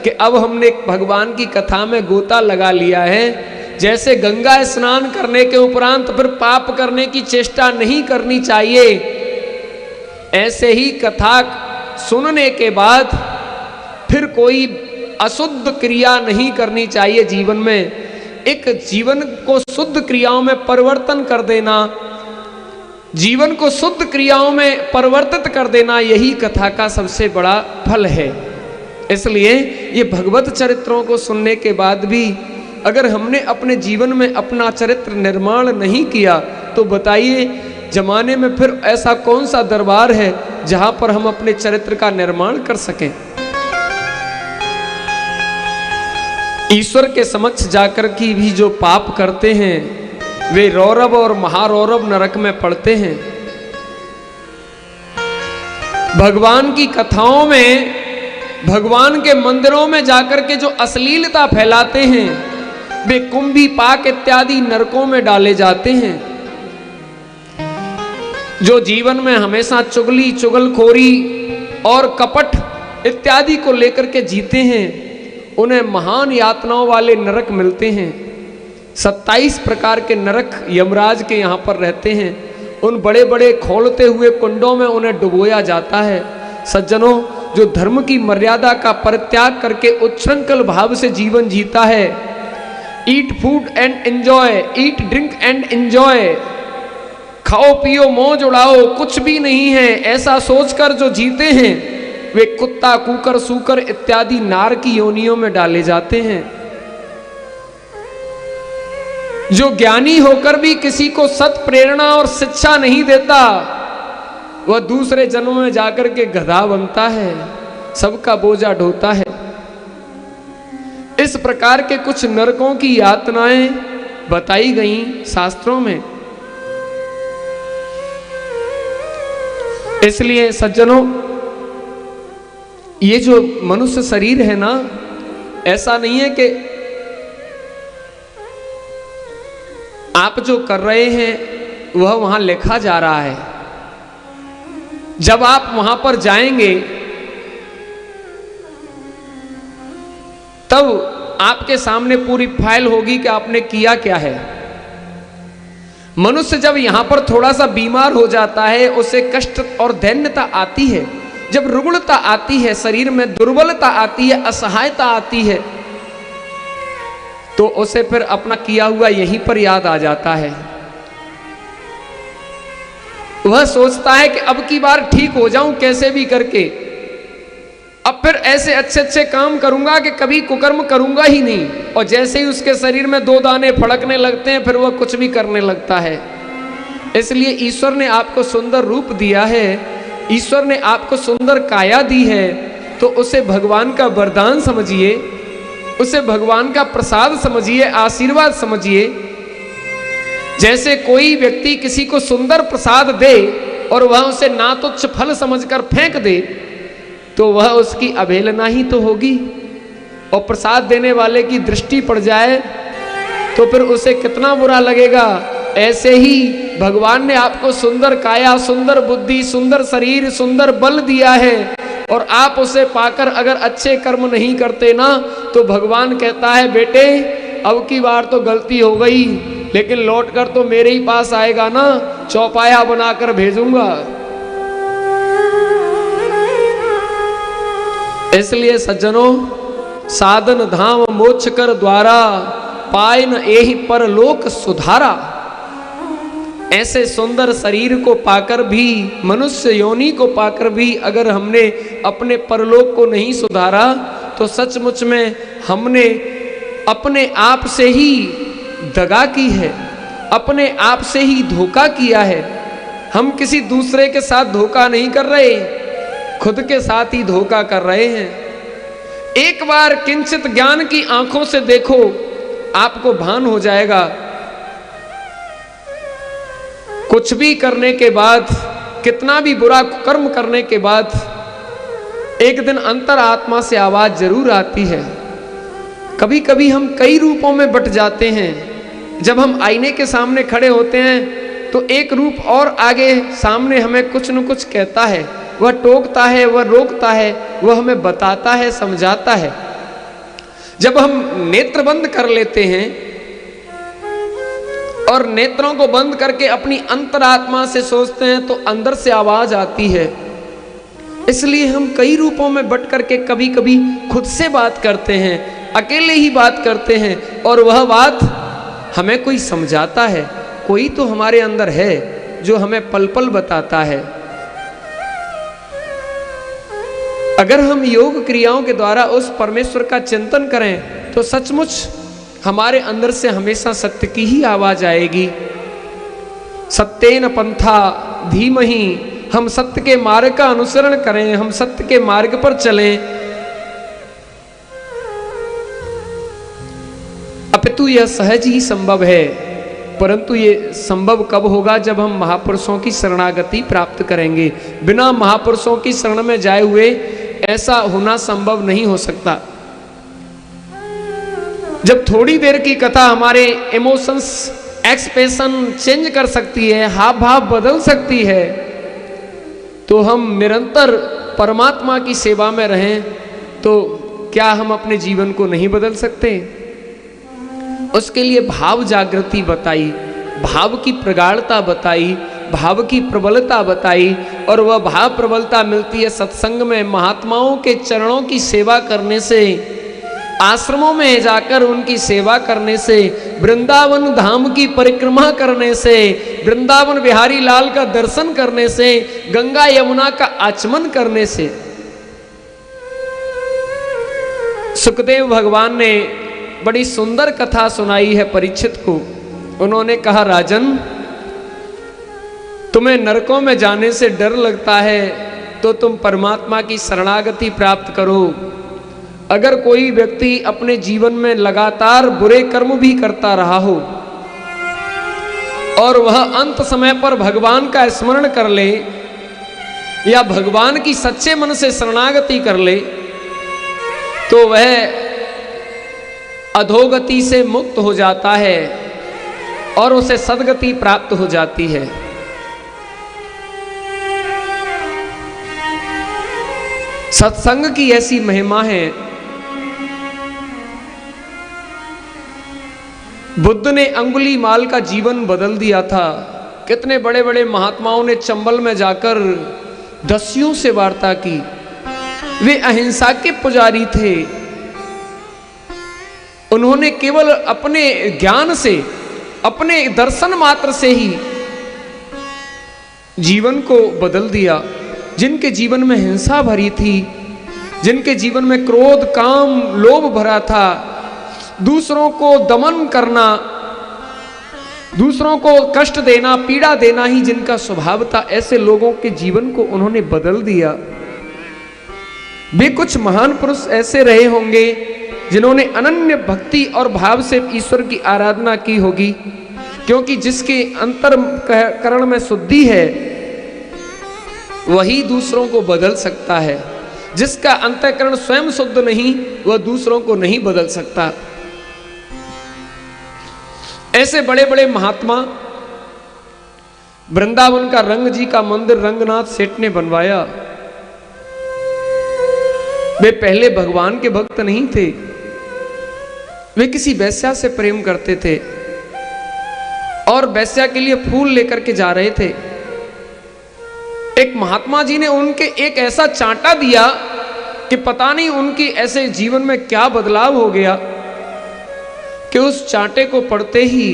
कि अब हमने भगवान की कथा में गोता लगा लिया है। जैसे गंगा स्नान करने के उपरांत फिर पाप करने की चेष्टा नहीं करनी चाहिए, ऐसे ही कथा सुनने के बाद फिर कोई अशुद्ध क्रिया नहीं करनी चाहिए जीवन में। एक जीवन को शुद्ध क्रियाओं में परिवर्तन कर देना, जीवन को शुद्ध क्रियाओं में परिवर्तित कर देना, यही कथा का सबसे बड़ा फल है। इसलिए ये भगवत चरित्रों को सुनने के बाद भी अगर हमने अपने जीवन में अपना चरित्र निर्माण नहीं किया, तो बताइए जमाने में फिर ऐसा कौन सा दरबार है जहां पर हम अपने चरित्र का निर्माण कर सकें। ईश्वर के समक्ष जाकर की भी जो पाप करते हैं वे रौरव और महारौरव नरक में पड़ते हैं। भगवान की कथाओं में, भगवान के मंदिरों में जाकर के जो अश्लीलता फैलाते हैं वे कुंभी पाक इत्यादि नरकों में डाले जाते हैं। जो जीवन में हमेशा चुगली, चुगलखोरी और कपट इत्यादि को लेकर के जीते हैं, उन्हें महान यातनाओं वाले नरक मिलते हैं। 27 प्रकार के नरक यमराज के यहाँ पर रहते हैं। उन बड़े बड़े खोलते हुए कुंडों में उन्हें डुबोया जाता है। सज्जनों, जो धर्म की मर्यादा का परित्याग करके उच्छृंखल भाव से जीवन जीता है, eat food and enjoy, eat drink and enjoy, खाओ पियो मौज उड़ाओ, कुछ भी नहीं है, ऐसा सोचकर जो जीते हैं वे कुत्ता कुकर सूकर इत्यादि नार की योनियों में डाले जाते हैं। जो ज्ञानी होकर भी किसी को सत प्रेरणा और शिक्षा नहीं देता वह दूसरे जन्म में जाकर के गधा बनता है, सबका बोझा ढोता है। इस प्रकार के कुछ नरकों की यातनाएं बताई गई शास्त्रों में। इसलिए सज्जनों, ये जो मनुष्य शरीर है ना, ऐसा नहीं है कि आप जो कर रहे हैं वह वहां लिखा जा रहा है। जब आप वहां पर जाएंगे तब आपके सामने पूरी फाइल होगी कि आपने किया क्या है। मनुष्य जब यहां पर थोड़ा सा बीमार हो जाता है, उसे कष्ट और दैन्यता आती है, जब रुग्णता आती है, शरीर में दुर्बलता आती है, असहायता आती है, तो उसे फिर अपना किया हुआ यहीं पर याद आ जाता है। वह सोचता है कि अब की बार ठीक हो जाऊं कैसे भी करके, अब फिर ऐसे अच्छे अच्छे काम करूंगा कि कभी कुकर्म करूंगा ही नहीं। और जैसे ही उसके शरीर में 2 दाने फड़कने लगते हैं फिर वह कुछ भी करने लगता है। इसलिए ईश्वर ने आपको सुंदर रूप दिया है, ईश्वर ने आपको सुंदर काया दी है, तो उसे भगवान का वरदान समझिए, उसे भगवान का प्रसाद समझिए, आशीर्वाद समझिए। जैसे कोई व्यक्ति किसी को सुंदर प्रसाद दे और वह उसे ना तुच्छ फल समझकर फेंक दे तो वह उसकी अवहेलना ही तो होगी। और प्रसाद देने वाले की दृष्टि पड़ जाए तो फिर उसे कितना बुरा लगेगा। ऐसे ही भगवान ने आपको सुंदर काया, सुंदर बुद्धि, सुंदर शरीर, सुंदर बल दिया है और आप उसे पाकर अगर अच्छे कर्म नहीं करते ना तो भगवान कहता है बेटे अब की बार तो गलती हो गई, लेकिन लौट कर तो मेरे ही पास आएगा ना, चौपाया बनाकर भेजूंगा। इसलिए सज्जनों, साधन धाम मोक्ष कर द्वारा, पाए न एहि पर लोक सुधारा। ऐसे सुंदर शरीर को पाकर भी, मनुष्य योनि को पाकर भी अगर हमने अपने परलोक को नहीं सुधारा तो सचमुच में हमने अपने आप से ही दगा की है, अपने आप से ही धोखा किया है। हम किसी दूसरे के साथ धोखा नहीं कर रहे, खुद के साथ ही धोखा कर रहे हैं। एक बार किंचित ज्ञान की आंखों से देखो, आपको भान हो जाएगा। कुछ भी करने के बाद, कितना भी बुरा कर्म करने के बाद एक दिन अंतर आत्मा से आवाज जरूर आती है। कभी कभी हम कई रूपों में बट जाते हैं। जब हम आईने के सामने खड़े होते हैं तो एक रूप और आगे सामने हमें कुछ न कुछ कहता है, वह टोकता है, वह रोकता है, वह हमें बताता है, समझाता है। जब हम नेत्र बंद कर लेते हैं और नेत्रों को बंद करके अपनी अंतरात्मा से सोचते हैं तो अंदर से आवाज आती है। इसलिए हम कई रूपों में बट करके कभी कभी खुद से बात करते हैं, अकेले ही बात करते हैं और वह बात हमें कोई समझाता है। कोई तो हमारे अंदर है जो हमें पल पल बताता है। अगर हम योग क्रियाओं के द्वारा उस परमेश्वर का चिंतन करें तो सचमुच हमारे अंदर से हमेशा सत्य की ही आवाज आएगी। सत्येन पंथा धीमहि, हम सत्य के मार्ग का अनुसरण करें, हम सत्य के मार्ग पर चलें। अपितु यह सहज ही संभव है, परंतु ये संभव कब होगा? जब हम महापुरुषों की शरणागति प्राप्त करेंगे। बिना महापुरुषों की शरण में जाए हुए ऐसा होना संभव नहीं हो सकता। जब थोड़ी देर की कथा हमारे इमोशंस, एक्सप्रेशन चेंज कर सकती है, हाव भाव बदल सकती है, तो हम निरंतर परमात्मा की सेवा में रहें तो क्या हम अपने जीवन को नहीं बदल सकते? उसके लिए भाव जागृति बताई, भाव की प्रगाढ़ता बताई, भाव की प्रबलता बताई। और वह भाव प्रबलता मिलती है सत्संग में, महात्माओं के चरणों की सेवा करने से। आश्रमों में जाकर उनकी सेवा करने से, वृंदावन धाम की परिक्रमा करने से, वृंदावन बिहारी लाल का दर्शन करने से, गंगा यमुना का आचमन करने से। सुखदेव भगवान ने बड़ी सुंदर कथा सुनाई है परीक्षित को। उन्होंने कहा, राजन, तुम्हें नरकों में जाने से डर लगता है तो तुम परमात्मा की शरणागति प्राप्त करो। अगर कोई व्यक्ति अपने जीवन में लगातार बुरे कर्म भी करता रहा हो और वह अंत समय पर भगवान का स्मरण कर ले या भगवान की सच्चे मन से शरणागति कर ले, तो वह अधोगति से मुक्त हो जाता है और उसे सद्गति प्राप्त हो जाती है। सत्संग की ऐसी महिमा है। बुद्ध ने अंगुलीमाल का जीवन बदल दिया था। कितने बड़े बड़े महात्माओं ने चंबल में जाकर दस्युओं से वार्ता की। वे अहिंसा के पुजारी थे। उन्होंने केवल अपने ज्ञान से, अपने दर्शन मात्र से ही जीवन को बदल दिया। जिनके जीवन में हिंसा भरी थी, जिनके जीवन में क्रोध, काम, लोभ भरा था, दूसरों को दमन करना, दूसरों को कष्ट देना, पीड़ा देना ही जिनका स्वभाव था, ऐसे लोगों के जीवन को उन्होंने बदल दिया। वे कुछ महान पुरुष ऐसे रहे होंगे जिन्होंने अनन्य भक्ति और भाव से ईश्वर की आराधना की होगी, क्योंकि जिसके अंतःकरण में शुद्धि है वही दूसरों को बदल सकता है। जिसका अंतःकरण स्वयं शुद्ध नहीं, वह दूसरों को नहीं बदल सकता। ऐसे बड़े बड़े महात्मा, वृंदावन का रंग जी का मंदिर रंगनाथ सेठ ने बनवाया। वे पहले भगवान के भक्त नहीं थे। वे किसी वैश्या से प्रेम करते थे और वैश्या के लिए फूल लेकर के जा रहे थे। एक महात्मा जी ने उनके एक ऐसा चांटा दिया कि पता नहीं उनकी ऐसे जीवन में क्या बदलाव हो गया कि उस चांटे को पड़ते ही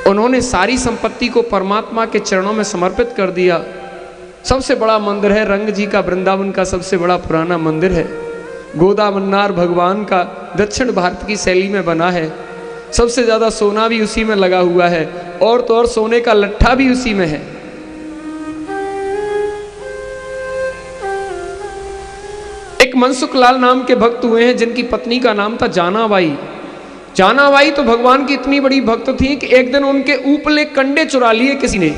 उन्होंने सारी संपत्ति को परमात्मा के चरणों में समर्पित कर दिया। सबसे बड़ा मंदिर है रंग जी का, वृंदावन का सबसे बड़ा पुराना मंदिर है। गोदा मन्नार भगवान का दक्षिण भारत की शैली में बना है। सबसे ज्यादा सोना भी उसी में लगा हुआ है, और तो और सोने का लट्ठा भी उसी में है। एक मनसुख लाल नाम के भक्त हुए हैं जिनकी पत्नी का नाम था जानाबाई। जानाबाई तो भगवान की इतनी बड़ी भक्त थी कि एक दिन उनके ऊपले कंडे चुरा लिए किसी ने,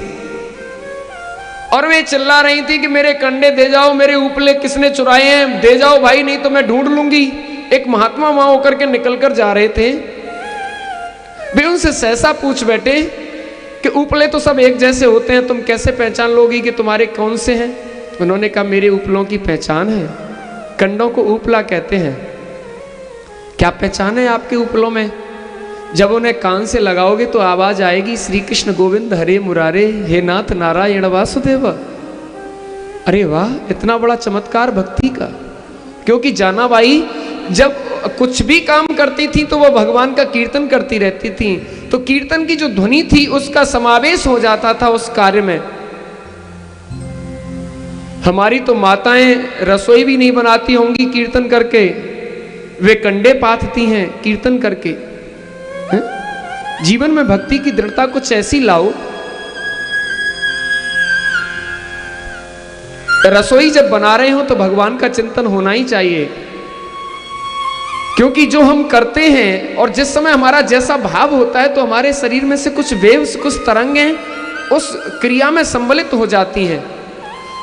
और वे चिल्ला रही थी कि मेरे कंडे दे जाओ, मेरे ऊपले किसने चुराए हैं, दे जाओ भाई, नहीं तो मैं ढूंढ लूंगी। एक महात्मा वहां होकर के निकल कर जा रहे थे। वे उनसे सहसा पूछ बैठे कि ऊपले तो सब एक जैसे होते हैं, तुम कैसे पहचान लोगी कि तुम्हारे कौन से हैं? उन्होंने कहा, मेरे ऊपलों की पहचान है, कंडों को ऊपला कहते हैं। क्या पहचान है आपके ऊपलों में? जब उन्हें कान से लगाओगे तो आवाज आएगी, श्री कृष्ण गोविंद हरे मुरारे, हे नाथ नारायण वासुदेव। अरे वाह, इतना बड़ा चमत्कार भक्ति का। क्योंकि जानाबाई जब कुछ भी काम करती थी तो वह भगवान का कीर्तन करती रहती थी, तो कीर्तन की जो ध्वनि थी उसका समावेश हो जाता था उस कार्य में। हमारी तो माताएं रसोई भी नहीं बनाती होंगी कीर्तन करके, वे कंडे पाथती हैं कीर्तन करके। है? जीवन में भक्ति की दृढ़ता कुछ ऐसी लाओ। रसोई जब बना रहे हो तो भगवान का चिंतन होना ही चाहिए, क्योंकि जो हम करते हैं और जिस समय हमारा जैसा भाव होता है तो हमारे शरीर में से कुछ वेव्स, कुछ तरंगें उस क्रिया में सम्मिलित हो जाती हैं।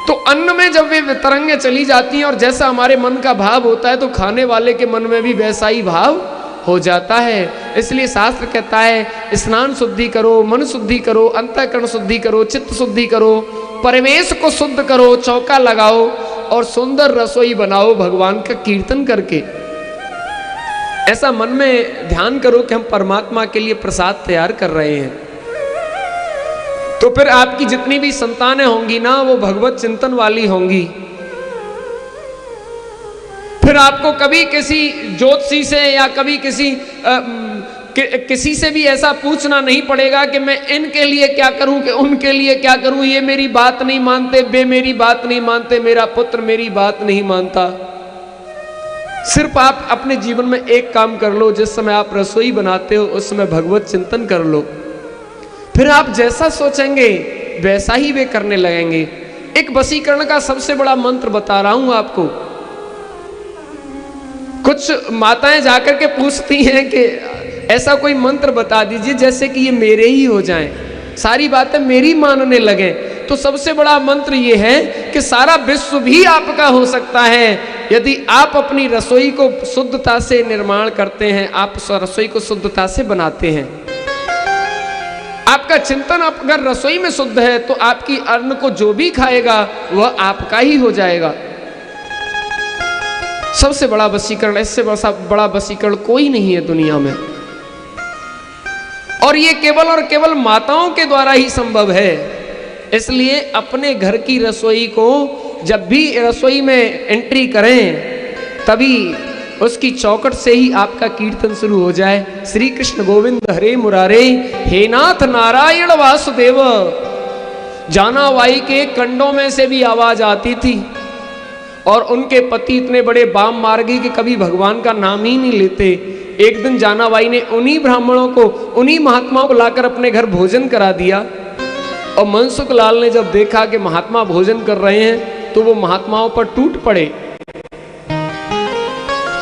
तो अन्न में जब वे तरंगें चली जाती हैं और जैसा हमारे मन का भाव होता है तो खाने वाले के मन में भी वैसा ही भाव हो जाता है। इसलिए शास्त्र कहता है, स्नान शुद्धि करो, मन शुद्धि करो, अंतःकरण शुद्धि करो, चित्त शुद्धि करो, परिवेश को शुद्ध करो, चौका लगाओ और सुंदर रसोई बनाओ भगवान का कीर्तन करके। ऐसा मन में ध्यान करो कि हम परमात्मा के लिए प्रसाद तैयार कर रहे हैं। तो फिर आपकी जितनी भी संतानें होंगी ना, वो भगवत चिंतन वाली होंगी। फिर आपको कभी किसी ज्योतिषी से या कभी किसी से भी ऐसा पूछना नहीं पड़ेगा कि मैं इनके लिए क्या करूं कि उनके लिए क्या करूं, ये मेरी बात नहीं मानते, वे मेरी बात नहीं मानते, मेरा पुत्र मेरी बात नहीं मानता। सिर्फ आप अपने जीवन में एक काम कर लो, जिस समय आप रसोई बनाते हो उस समय भगवत चिंतन कर लो, फिर आप जैसा सोचेंगे वैसा ही वे करने लगेंगे। एक वशीकरण का सबसे बड़ा मंत्र बता रहा हूं आपको। कुछ माताएं जाकर के पूछती हैं कि ऐसा कोई मंत्र बता दीजिए जैसे कि ये मेरे ही हो जाएं, सारी बातें मेरी मानने लगे। तो सबसे बड़ा मंत्र ये है कि सारा विश्व भी आपका हो सकता है यदि आप अपनी रसोई को शुद्धता से निर्माण करते हैं, आप रसोई को शुद्धता से बनाते हैं। आपका चिंतन अगर रसोई में शुद्ध है तो आपकी अन्न को जो भी खाएगा वह आपका ही हो जाएगा। सबसे बड़ा वशीकरण, इससे बड़ा वशीकरण कोई नहीं है दुनिया में, और ये केवल और केवल माताओं के द्वारा ही संभव है। इसलिए अपने घर की रसोई को जब भी रसोई में एंट्री करें तभी उसकी चौखट से ही आपका कीर्तन शुरू हो जाए, श्री कृष्ण गोविंद हरे मुरारे, हे नाथ नारायण वासुदेव। जानाबाई के कंडों में से भी आवाज आती थी, और उनके पति इतने बड़े बाम मार्गी कि कभी भगवान का नाम ही नहीं लेते। एक दिन जानाबाई ने उन्हीं ब्राह्मणों को, उन्हीं महात्माओं को लाकर अपने घर भोजन करा दिया, और मनसुख लाल ने जब देखा कि महात्मा भोजन कर रहे हैं तो वो महात्माओं पर टूट पड़े,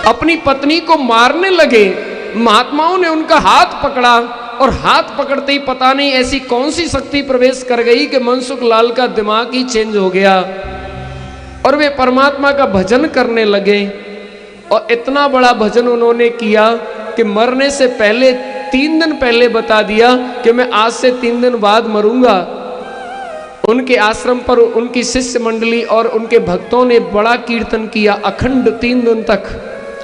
अपनी पत्नी को मारने लगे। महात्माओं ने उनका हाथ पकड़ा, और हाथ पकड़ते ही पता नहीं ऐसी कौन सी शक्ति प्रवेश कर गई कि मनसुख लाल का दिमाग ही चेंज हो गया, और वे परमात्मा का भजन करने लगे। और इतना बड़ा भजन उन्होंने किया कि मरने से पहले 3 दिन पहले बता दिया कि मैं आज से 3 दिन बाद मरूंगा। उनके आश्रम पर उनकी शिष्य मंडली और उनके भक्तों ने बड़ा कीर्तन किया अखंड 3 दिन तक,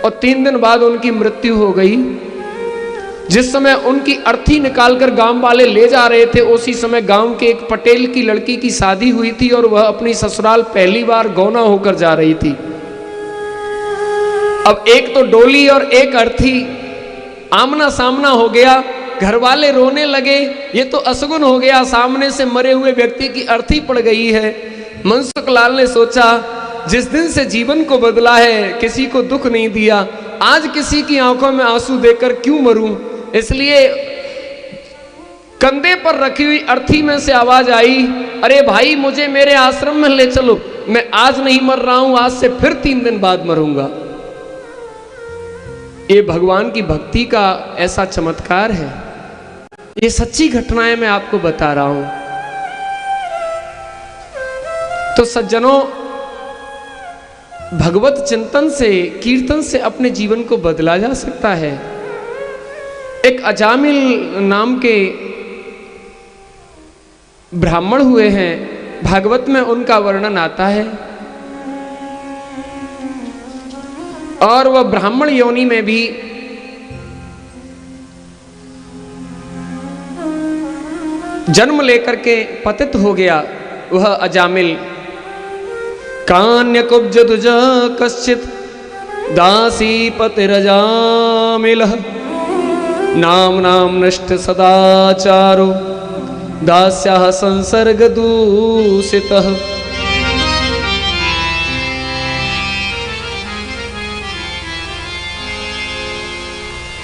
और 3 दिन बाद उनकी मृत्यु हो गई। जिस समय उनकी अर्थी निकालकर गांव वाले ले जा रहे थे, उसी समय गांव के एक पटेल की लड़की की शादी हुई थी, और वह अपनी ससुराल पहली बार गौना होकर जा रही थी। अब एक तो डोली और एक अर्थी आमना सामना हो गया। घर वाले रोने लगे, ये तो अशगुन हो गया, सामने से मरे हुए व्यक्ति की अर्थी पड़ गई है। मनसुख लाल ने सोचा, जिस दिन से जीवन को बदला है किसी को दुख नहीं दिया, आज किसी की आंखों में आंसू देकर क्यों मरूं। इसलिए कंधे पर रखी हुई अर्थी में से आवाज आई, अरे भाई मुझे मेरे आश्रम में ले चलो, मैं आज नहीं मर रहा हूं, आज से फिर 3 दिन बाद मरूंगा। ये भगवान की भक्ति का ऐसा चमत्कार है। ये सच्ची घटनाएं मैं आपको बता रहा हूं। तो सज्जनों, भगवत चिंतन से, कीर्तन से अपने जीवन को बदला जा सकता है। एक अजामिल नाम के ब्राह्मण हुए हैं, भागवत में उनका वर्णन आता है, और वह ब्राह्मण योनि में भी जन्म लेकर के पतित हो गया। वह अजामिल कान्य कुब्ज दुज कश्चित दासी पतिरजामिल नाम नाम नष्ट सदाचारो दास्याः संसर्ग दूषितः।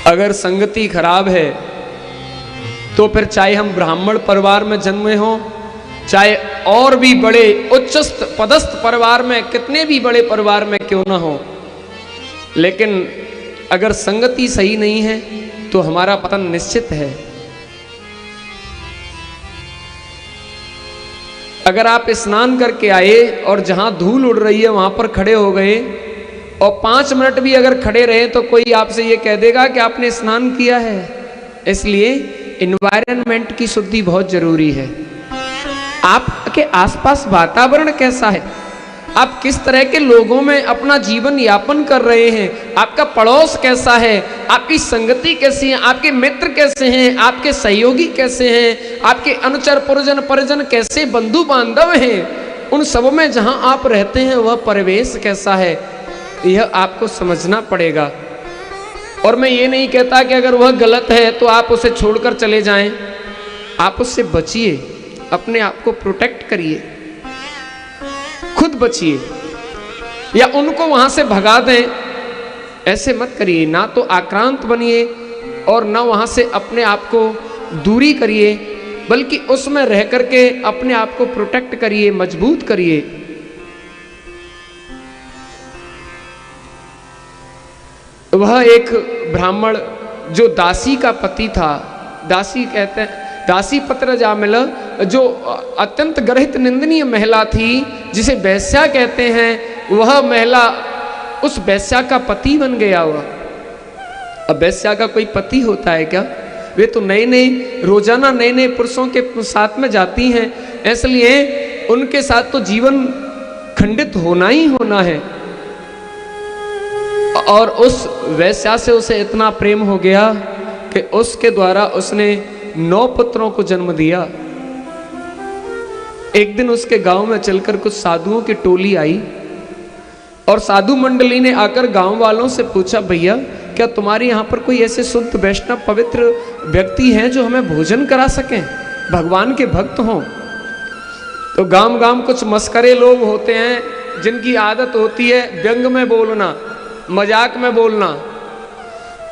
अगर संगति खराब है तो फिर चाहे हम ब्राह्मण परिवार में जन्मे हों, चाहे और भी बड़े उच्चस्थ पदस्थ परिवार में, कितने भी बड़े परिवार में क्यों ना हो, लेकिन अगर संगति सही नहीं है तो हमारा पतन निश्चित है। अगर आप स्नान करके आए और जहां धूल उड़ रही है वहां पर खड़े हो गए और 5 मिनट भी अगर खड़े रहे तो कोई आपसे ये कह देगा कि आपने स्नान किया है। इसलिए एनवायरनमेंट की शुद्धि बहुत जरूरी है। आपके आसपास वातावरण कैसा है, आप किस तरह के लोगों में अपना जीवन यापन कर रहे हैं, आपका पड़ोस कैसा है, आपकी संगति कैसी है, आपके मित्र कैसे हैं, आपके सहयोगी कैसे हैं, आपके अनुचर परिजन कैसे, बंधु बांधव हैं, उन सब में जहां आप रहते हैं वह परिवेश कैसा है, यह आपको समझना पड़ेगा। और मैं ये नहीं कहता कि अगर वह गलत है तो आप उसे छोड़कर चले जाएं, आप उससे बचिए, अपने आप को प्रोटेक्ट करिए, खुद बचिए, या उनको वहां से भगा दें, ऐसे मत करिए। ना तो आक्रांत बनिए और ना वहां से अपने आप को दूरी करिए, बल्कि उसमें रह करके अपने आप को प्रोटेक्ट करिए, मजबूत करिए। वह एक ब्राह्मण जो दासी का पति था, दासी कहते हैं, दासी पत्र जामिल, जो अत्यंत गर्हित निंदनीय महिला थी, जिसे वैश्या कहते हैं, वह महिला उस वैश्या का पति बन गया हुआ। अब वैश्या का कोई पति होता है क्या? वे तो नए नए रोजाना नए नए पुरुषों के साथ में जाती हैं, इसलिए उनके साथ तो जीवन खंडित होना ही होना है। और उस वैश्या से उसे इतना प्रेम हो गया कि उसके द्वारा उसने 9 पुत्रों को जन्म दिया। एक दिन उसके गांव में चलकर कुछ साधुओं की टोली आई और साधु मंडली ने आकर गांव वालों से पूछा, भैया क्या तुम्हारे यहाँ पर कोई ऐसे शुद्ध वैष्णव पवित्र व्यक्ति हैं जो हमें भोजन करा सकें, भगवान के भक्त हों? तो गांव गांव कुछ मस्करे लोग होते हैं जिनकी आदत होती है व्यंग में बोलना, मजाक में बोलना।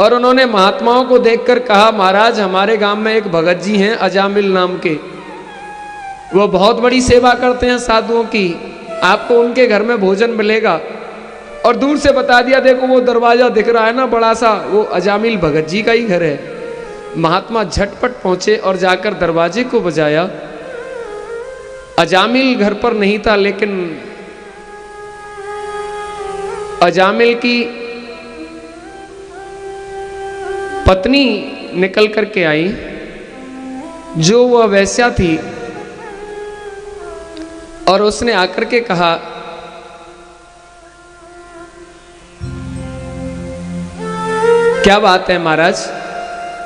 और उन्होंने महात्माओं को देखकर कहा, महाराज हमारे गांव में एक भगत जी हैं अजामिल नाम के, वो बहुत बड़ी सेवा करते हैं साधुओं की, आपको उनके घर में भोजन मिलेगा। और दूर से बता दिया, देखो वो दरवाजा दिख रहा है ना बड़ा सा, वो अजामिल भगत जी का ही घर है। महात्मा झटपट पहुंचे और जाकर दरवाजे को बजाया। अजामिल घर पर नहीं था, लेकिन अजामिल की पत्नी निकल करके आई, जो वह वैश्या थी, और उसने आकर के कहा, क्या बात है महाराज,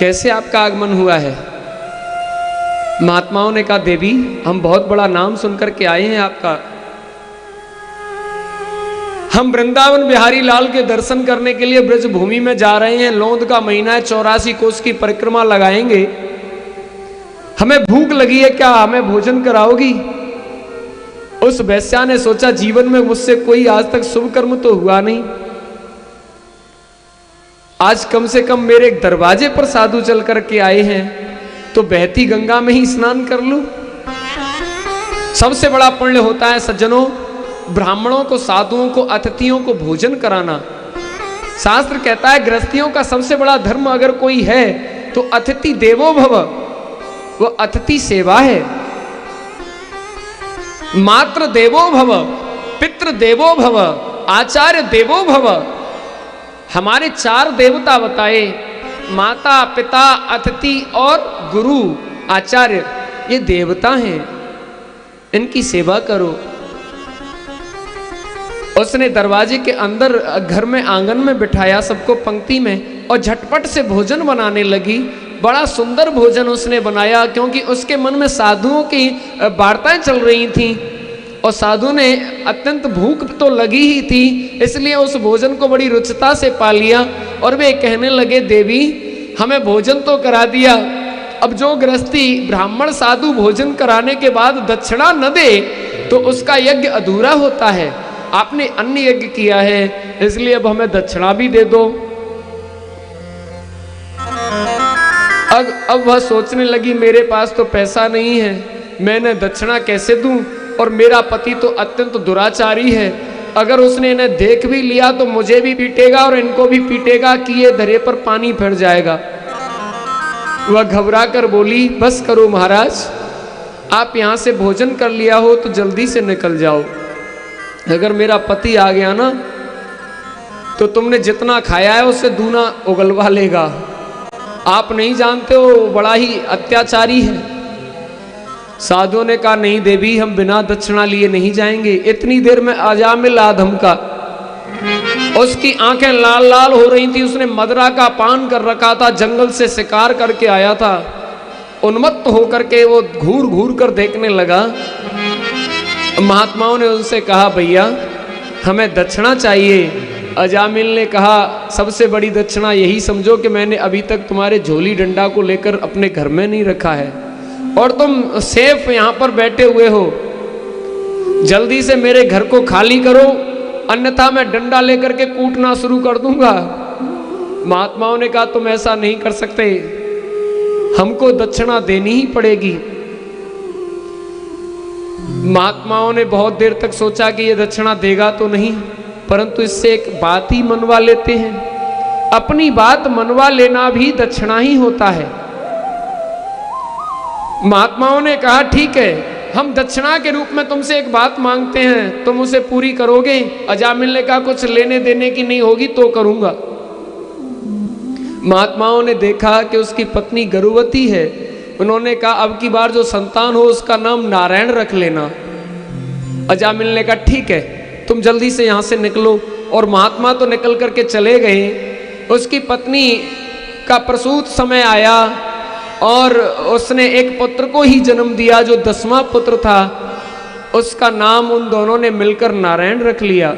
कैसे आपका आगमन हुआ है? महात्माओं ने कहा, देवी हम बहुत बड़ा नाम सुनकर के आए हैं आपका, हम वृंदावन बिहारी लाल के दर्शन करने के लिए ब्रज भूमि में जा रहे हैं। लौंद का महीना है, 84 कोस की परिक्रमा लगाएंगे, हमें भूख लगी है, क्या हमें भोजन कराओगी? उस वैश्या ने सोचा, जीवन में मुझसे कोई आज तक शुभ कर्म तो हुआ नहीं, आज कम से कम मेरे एक दरवाजे पर साधु चल करके आए हैं, तो बहती गंगा में ही स्नान कर लूं। सबसे बड़ा पुण्य होता है सज्जनों, ब्राह्मणों को, साधुओं को, अतिथियों को भोजन कराना। शास्त्र कहता है गृहस्थियों का सबसे बड़ा धर्म अगर कोई है तो अतिथि देवो भव, वो अतिथि सेवा है। मात्र देवो भव, पितृ देवो भव, आचार्य देवो भव। हमारे 4 देवता बताए, माता, पिता, अतिथि और गुरु, आचार्य, ये देवता हैं, इनकी सेवा करो। उसने दरवाजे के अंदर घर में आंगन में बिठाया सबको पंक्ति में, और झटपट से भोजन बनाने लगी। बड़ा सुंदर भोजन उसने बनाया, क्योंकि उसके मन में साधुओं की वार्ताएं चल रही थीं, और साधु ने अत्यंत भूख तो लगी ही थी, इसलिए उस भोजन को बड़ी रुचिता से पा लिया। और वे कहने लगे, देवी हमें भोजन तो करा दिया, अब जो गृहस्थी ब्राह्मण साधु भोजन कराने के बाद दक्षिणा न दे तो उसका यज्ञ अधूरा होता है। आपने अन्य यज्ञ किया है, इसलिए अब हमें दक्षिणा भी दे दो। अब वह सोचने लगी, मेरे पास तो पैसा नहीं है, मैंने दक्षिणा कैसे दूं, और मेरा पति तो अत्यंत दुराचारी है, अगर उसने इन्हें देख भी लिया तो मुझे भी पीटेगा और इनको भी पीटेगा कि ये धरे पर पानी फिर जाएगा। वह घबरा कर बोली, बस करो महाराज, आप यहाँ से भोजन कर लिया हो तो जल्दी से निकल जाओ, अगर मेरा पति आ गया ना तो तुमने जितना खाया है उससे दूना उगलवा लेगा। आप नहीं जानते हो, बड़ा ही अत्याचारी है। साधुओं ने कहा, नहीं देवी हम बिना दक्षिणा लिए नहीं जाएंगे। इतनी देर में अजामिल धमका, उसकी आंखें लाल लाल हो रही थी, उसने मदरा का पान कर रखा था, जंगल से शिकार करके आया था। उन्मत्त होकर के वो घूर घूर कर देखने लगा। महात्माओं ने उनसे कहा, भैया हमें दक्षिणा चाहिए, अजामिल ने कहा सबसे बड़ी दक्षिणा यही समझो कि मैंने अभी तक तुम्हारे झोली डंडा को लेकर अपने घर में नहीं रखा है और तुम सेफ यहाँ पर बैठे हुए हो। जल्दी से मेरे घर को खाली करो, अन्यथा मैं डंडा लेकर के कूटना शुरू कर दूंगा। महात्माओं ने कहा तुम ऐसा नहीं कर सकते, हमको दक्षिणा देनी ही पड़ेगी। महात्माओं ने बहुत देर तक सोचा कि ये दक्षिणा देगा तो नहीं, परंतु इससे एक बात ही मनवा लेते हैं। अपनी बात मनवा लेना भी दक्षिणा ही होता है। महात्माओं ने कहा ठीक है, हम दक्षिणा के रूप में तुमसे एक बात मांगते हैं, तुम उसे पूरी करोगे? अजामिल ने कहा कुछ लेने देने की नहीं होगी तो करूंगा। महात्माओं ने देखा कि उसकी पत्नी गर्भवती है। उन्होंने कहा अब की बार जो संतान हो उसका नाम नारायण रख लेना। अजामिल ने कहा ठीक है, तुम जल्दी से यहां से निकलो। और महात्मा तो निकल करके चले गए। उसकी पत्नी का प्रसूत समय आया और उसने एक पुत्र को ही जन्म दिया जो 10वां पुत्र था। उसका नाम उन दोनों ने मिलकर नारायण रख लिया।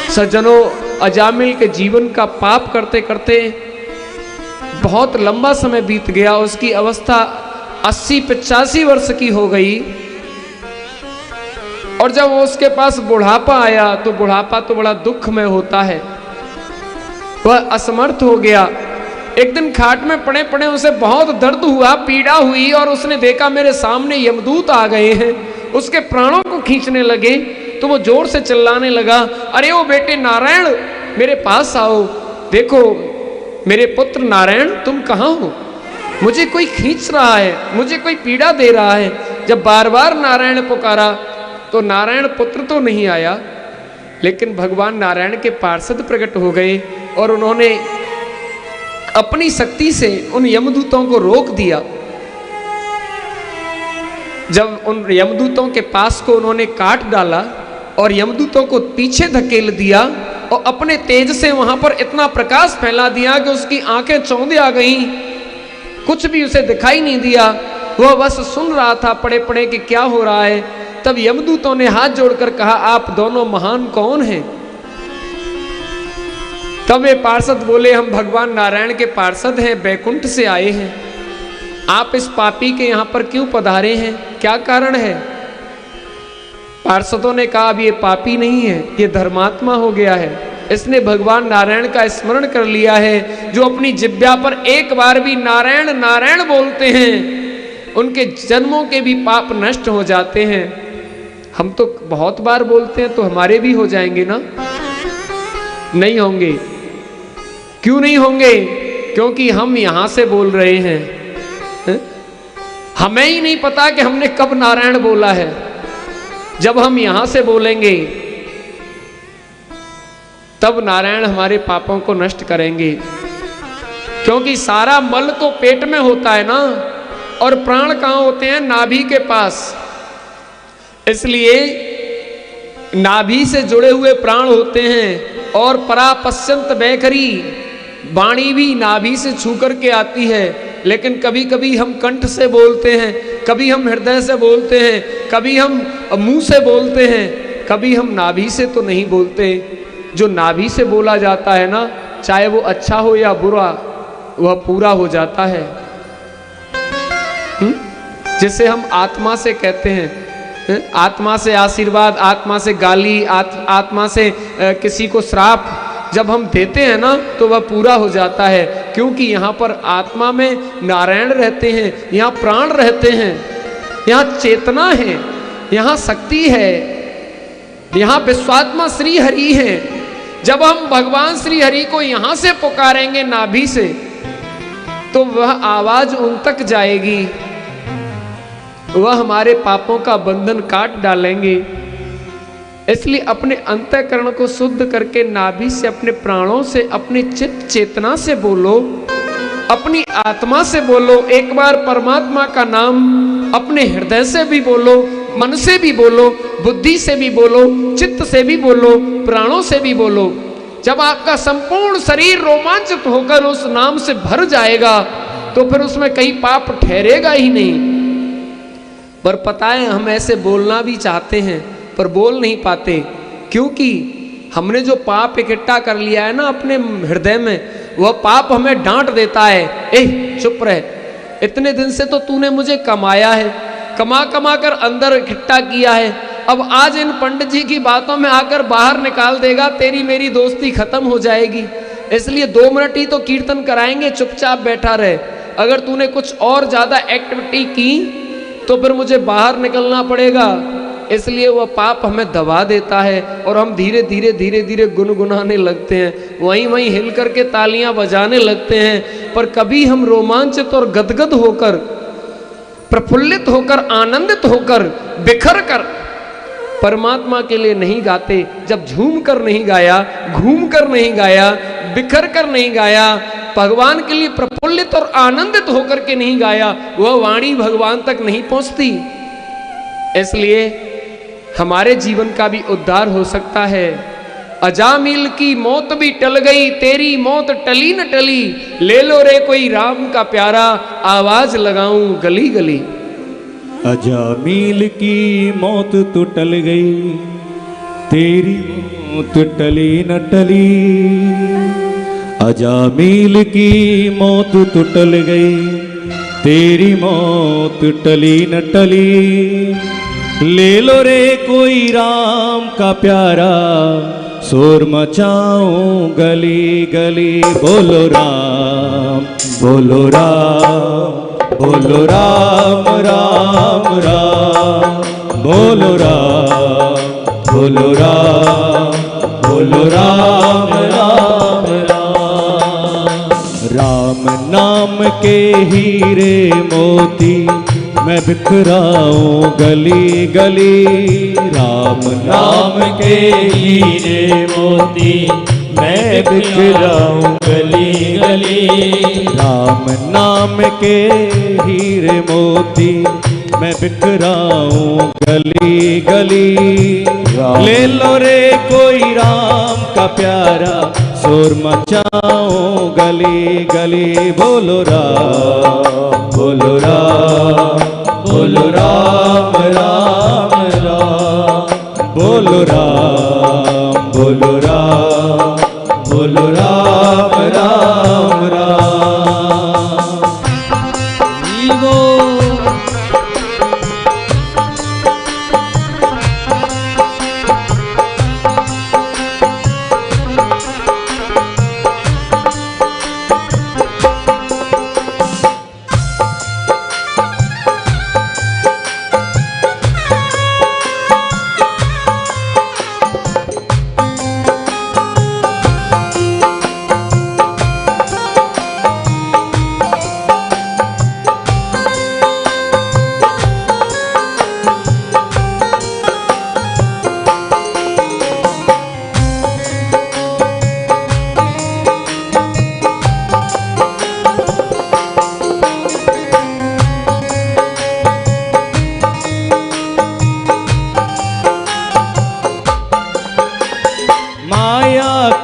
सज्जनों, अजामिल के जीवन का पाप करते करते बहुत लंबा समय बीत गया। उसकी अवस्था 80-85 वर्ष की हो गई और जब उसके पास बुढ़ापा आया तो बुढ़ापा तो बड़ा दुख में होता है। वह असमर्थ हो गया। एक दिन खाट में पड़े पड़े उसे बहुत दर्द हुआ, पीड़ा हुई और उसने देखा मेरे सामने यमदूत आ गए हैं। उसके प्राणों को खींचने लगे तो वो जोर से चिल्लाने लगा, अरे ओ बेटे नारायण, मेरे पास आओ। देखो मेरे पुत्र नारायण, तुम कहाँ हो? मुझे कोई खींच रहा है, मुझे कोई पीड़ा दे रहा है। जब बार बार नारायण पुकारा तो नारायण पुत्र तो नहीं आया, लेकिन भगवान नारायण के पार्षद प्रकट हो गए और उन्होंने अपनी शक्ति से उन यमदूतों को रोक दिया। जब उन यमदूतों के पास को उन्होंने काट डाला और यमदूतों को पीछे धकेल दिया और अपने तेज से वहां पर इतना प्रकाश फैला दिया कि उसकी आंखें चौंधे आ गईं, कुछ भी उसे दिखाई नहीं दिया। वह बस सुन रहा था पड़े पड़े कि क्या हो रहा है। तब यमदूतों ने हाथ जोड़कर कहा, आप दोनों महान कौन हैं? तब वे पार्षद बोले, हम भगवान नारायण के पार्षद हैं, बैकुंठ से आए हैं। आप इस पापी के यहां पर क्यों पधारे हैं, क्या कारण है? पार्षदों ने कहा, अब ये पापी नहीं है, ये धर्मात्मा हो गया है। इसने भगवान नारायण का स्मरण कर लिया है। जो अपनी जिह्वा पर एक बार भी नारायण नारायण बोलते हैं उनके जन्मों के भी पाप नष्ट हो जाते हैं। हम तो बहुत बार बोलते हैं तो हमारे भी हो जाएंगे ना? नहीं होंगे। क्यों नहीं होंगे? क्योंकि हम यहां से बोल रहे हैं, हमें ही नहीं पता कि हमने कब नारायण बोला है। जब हम यहां से बोलेंगे तब नारायण हमारे पापों को नष्ट करेंगे, क्योंकि सारा मल तो पेट में होता है ना, और प्राण कहां होते हैं? नाभि के पास। इसलिए नाभि से जुड़े हुए प्राण होते हैं और परापश्यंत बैखरी वाणी भी नाभि से छू करके आती है। लेकिन कभी कभी हम कंठ से बोलते हैं, कभी हम हृदय से बोलते हैं, कभी हम मुंह से बोलते हैं, कभी हम नाभि से तो नहीं बोलते। जो नाभि से बोला जाता है ना, चाहे वो अच्छा हो या बुरा, वह पूरा हो जाता है। जिसे हम आत्मा से कहते हैं, आत्मा से आशीर्वाद, आत्मा से गाली, आत्मा से किसी को श्राप जब हम देते हैं ना तो वह पूरा हो जाता है। क्योंकि यहाँ पर आत्मा में नारायण रहते हैं, यहाँ प्राण रहते हैं, यहाँ चेतना है, यहाँ शक्ति है, यहाँ विश्वात्मा श्री हरि है। जब हम भगवान श्री हरि को यहाँ से पुकारेंगे नाभि से, तो वह आवाज उन तक जाएगी, वह हमारे पापों का बंधन काट डालेंगे। इसलिए अपने अंतःकरण को शुद्ध करके नाभि से, अपने प्राणों से, अपनी चित्त चेतना से बोलो, अपनी आत्मा से बोलो। एक बार परमात्मा का नाम अपने हृदय से भी बोलो, मन से भी बोलो, बुद्धि से भी बोलो, चित्त से भी बोलो, प्राणों से भी बोलो। जब आपका संपूर्ण शरीर रोमांचित होकर उस नाम से भर जाएगा तो फिर उसमें कहीं पाप ठहरेगा ही नहीं। पर पता है, हम ऐसे बोलना भी चाहते हैं पर बोल नहीं पाते, क्योंकि हमने जो पाप इकट्ठा कर लिया है ना अपने हृदय में, वह पाप हमें डांट देता है, ए चुप रहे, इतने दिन से तो तूने मुझे कमाया है, कमा कमा कर अंदर इकट्ठा किया है, अब आज इन पंडित जी की बातों में आकर बाहर निकाल देगा, तेरी मेरी दोस्ती खत्म हो जाएगी, इसलिए 2 मिनट ही तो कीर्तन कराएंगे, चुपचाप बैठा रहे। अगर तूने कुछ और ज्यादा एक्टिविटी की तो फिर मुझे बाहर निकलना पड़ेगा। इसलिए वह पाप हमें दबा देता है और हम धीरे धीरे धीरे धीरे गुनगुनाने लगते हैं, वहीं वहीं हिल करके तालियां बजाने लगते हैं, पर कभी हम रोमांचित और गदगद होकर, प्रफुल्लित होकर, आनंदित होकर, बिखर कर परमात्मा के लिए नहीं गाते। जब झूम कर नहीं गाया, घूम कर नहीं गाया, बिखर कर नहीं गाया, भगवान के लिए प्रफुल्लित और आनंदित होकर के नहीं गाया, वह वाणी भगवान तक नहीं पहुंचती। इसलिए हमारे जीवन का भी उद्धार हो सकता है। अजामिल की मौत भी टल गई, तेरी मौत टली न टली, ले लो रे कोई राम का प्यारा, आवाज लगाऊं गली गली। अजामिल की मौत तो टल गई, तेरी मौत टली न टली, अजामिल की मौत तो टल गई, तेरी मौत टली न टली, ले लो रे कोई राम का प्यारा, शोर मचाओ गली गली, बोलो राम बोलो राम बोलो राम राम राम, बोलो राम बोलो राम बोलो राम राम राम। राम नाम के हीरे मोती मैं बिखराऊं गली गली, राम नाम के हीरे मोती मैं बिखराऊं गली गली, राम नाम के हीरे मोती मैं बिखराऊं गली गली, ले लो रे कोई राम का प्यारा, शोर मचाओ गली गली, बोलो राम बोलो राम बोलो राम राम राम, बोलो राम बोलो राम बोलो राम राम राम।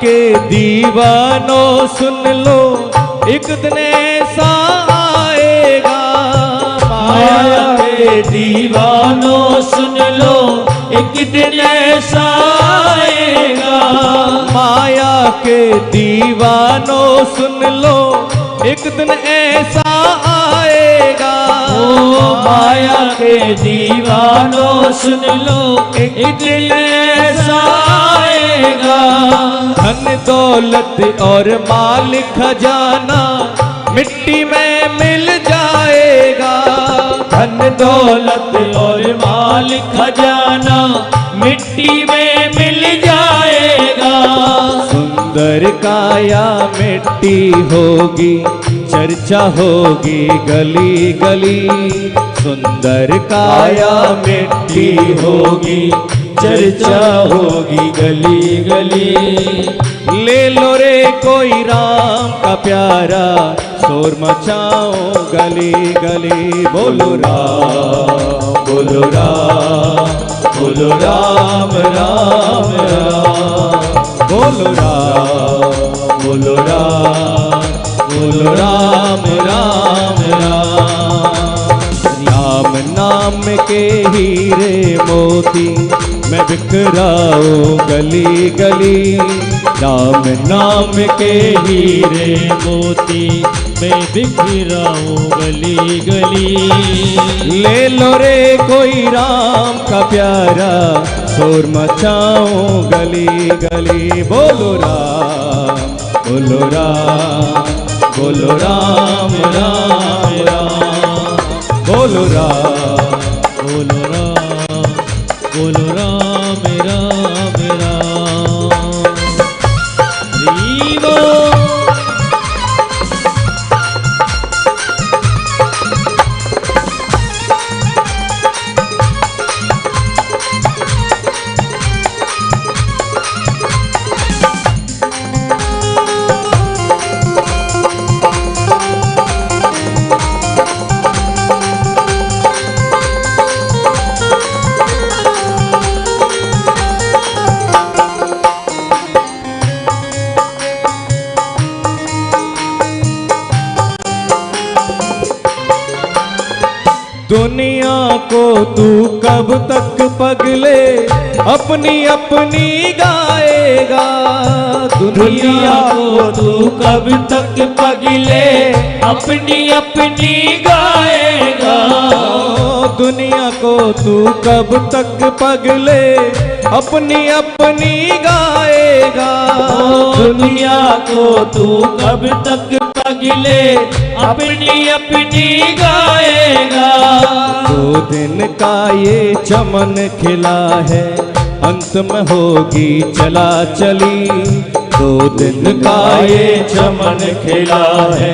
के दीवानों सुन लो, एक दिन ऐसा आएगा, माया के दीवानों सुन लो, एक दिन ऐसा आएगा, माया के दीवानों सुन लो, एक दिन ऐसा आएगा, ओ माया के दीवानों सुन लो, एक दिन ऐसा आएगा, धन दौलत और माल खजाना मिट्टी में मिल जाएगा, धन दौलत और माल खजाना मिट्टी में मिल जाएगा, सुंदर काया मिट्टी होगी, चर्चा होगी गली गली, सुंदर काया मिट्टी होगी, चर्चा होगी गली गली, ले लो रे कोई राम का प्यारा, शोर मचाओ गली गली, बोलो राम बोलो राम बोलो राम राम राम, बोलो राम बोलो राम बोलो राम राम राम। राम नाम के हीरे मोती मैं बिखराओ गली गली, राम नाम के हीरे मोती मैं बिखराऊं गली गली। ले लो रे कोई राम का प्यारा, शोर मचाओ गली गली। बोलो राम, बोलो राम, बोलो राम राम राम, बोलो राम, बोलो राम, बोलो राम राम राम। रीवो दुनिया को तू कब तक पगले अपनी अपनी गाएगा। दुनिया को तू कब तक पगले अपनी अपनी गाएगा। दुनिया को तू कब तक पगले अपनी अपनी गाएगा। दुनिया को तू कब तक पगले अपनी अपनी गाएगा। दो दिन का ये चमन खिला है, अंत में होगी चला चली। दो दिन का ये चमन खिला है,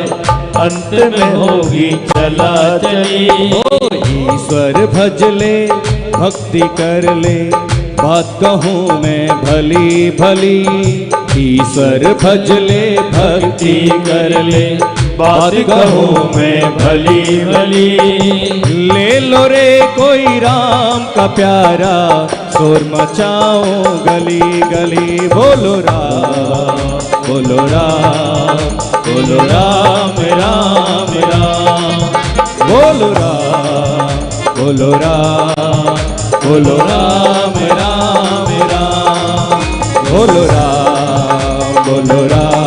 अंत में होगी चला चली। ईश्वर भज ले, भक्ति कर ले, बात कहूँ मैं भली भली। ईश्वर भज ले, भक्ति कर ले, बात कहूँ मैं भली भली। ले लो रे कोई राम का प्यारा, शोर मचाओ गली गली। बोलो राम, बोलो राम, बोलो राम राम राम, बोलो राम, बोलो राम, बोलो राम राम राम, बोलो राम, बोलो राम,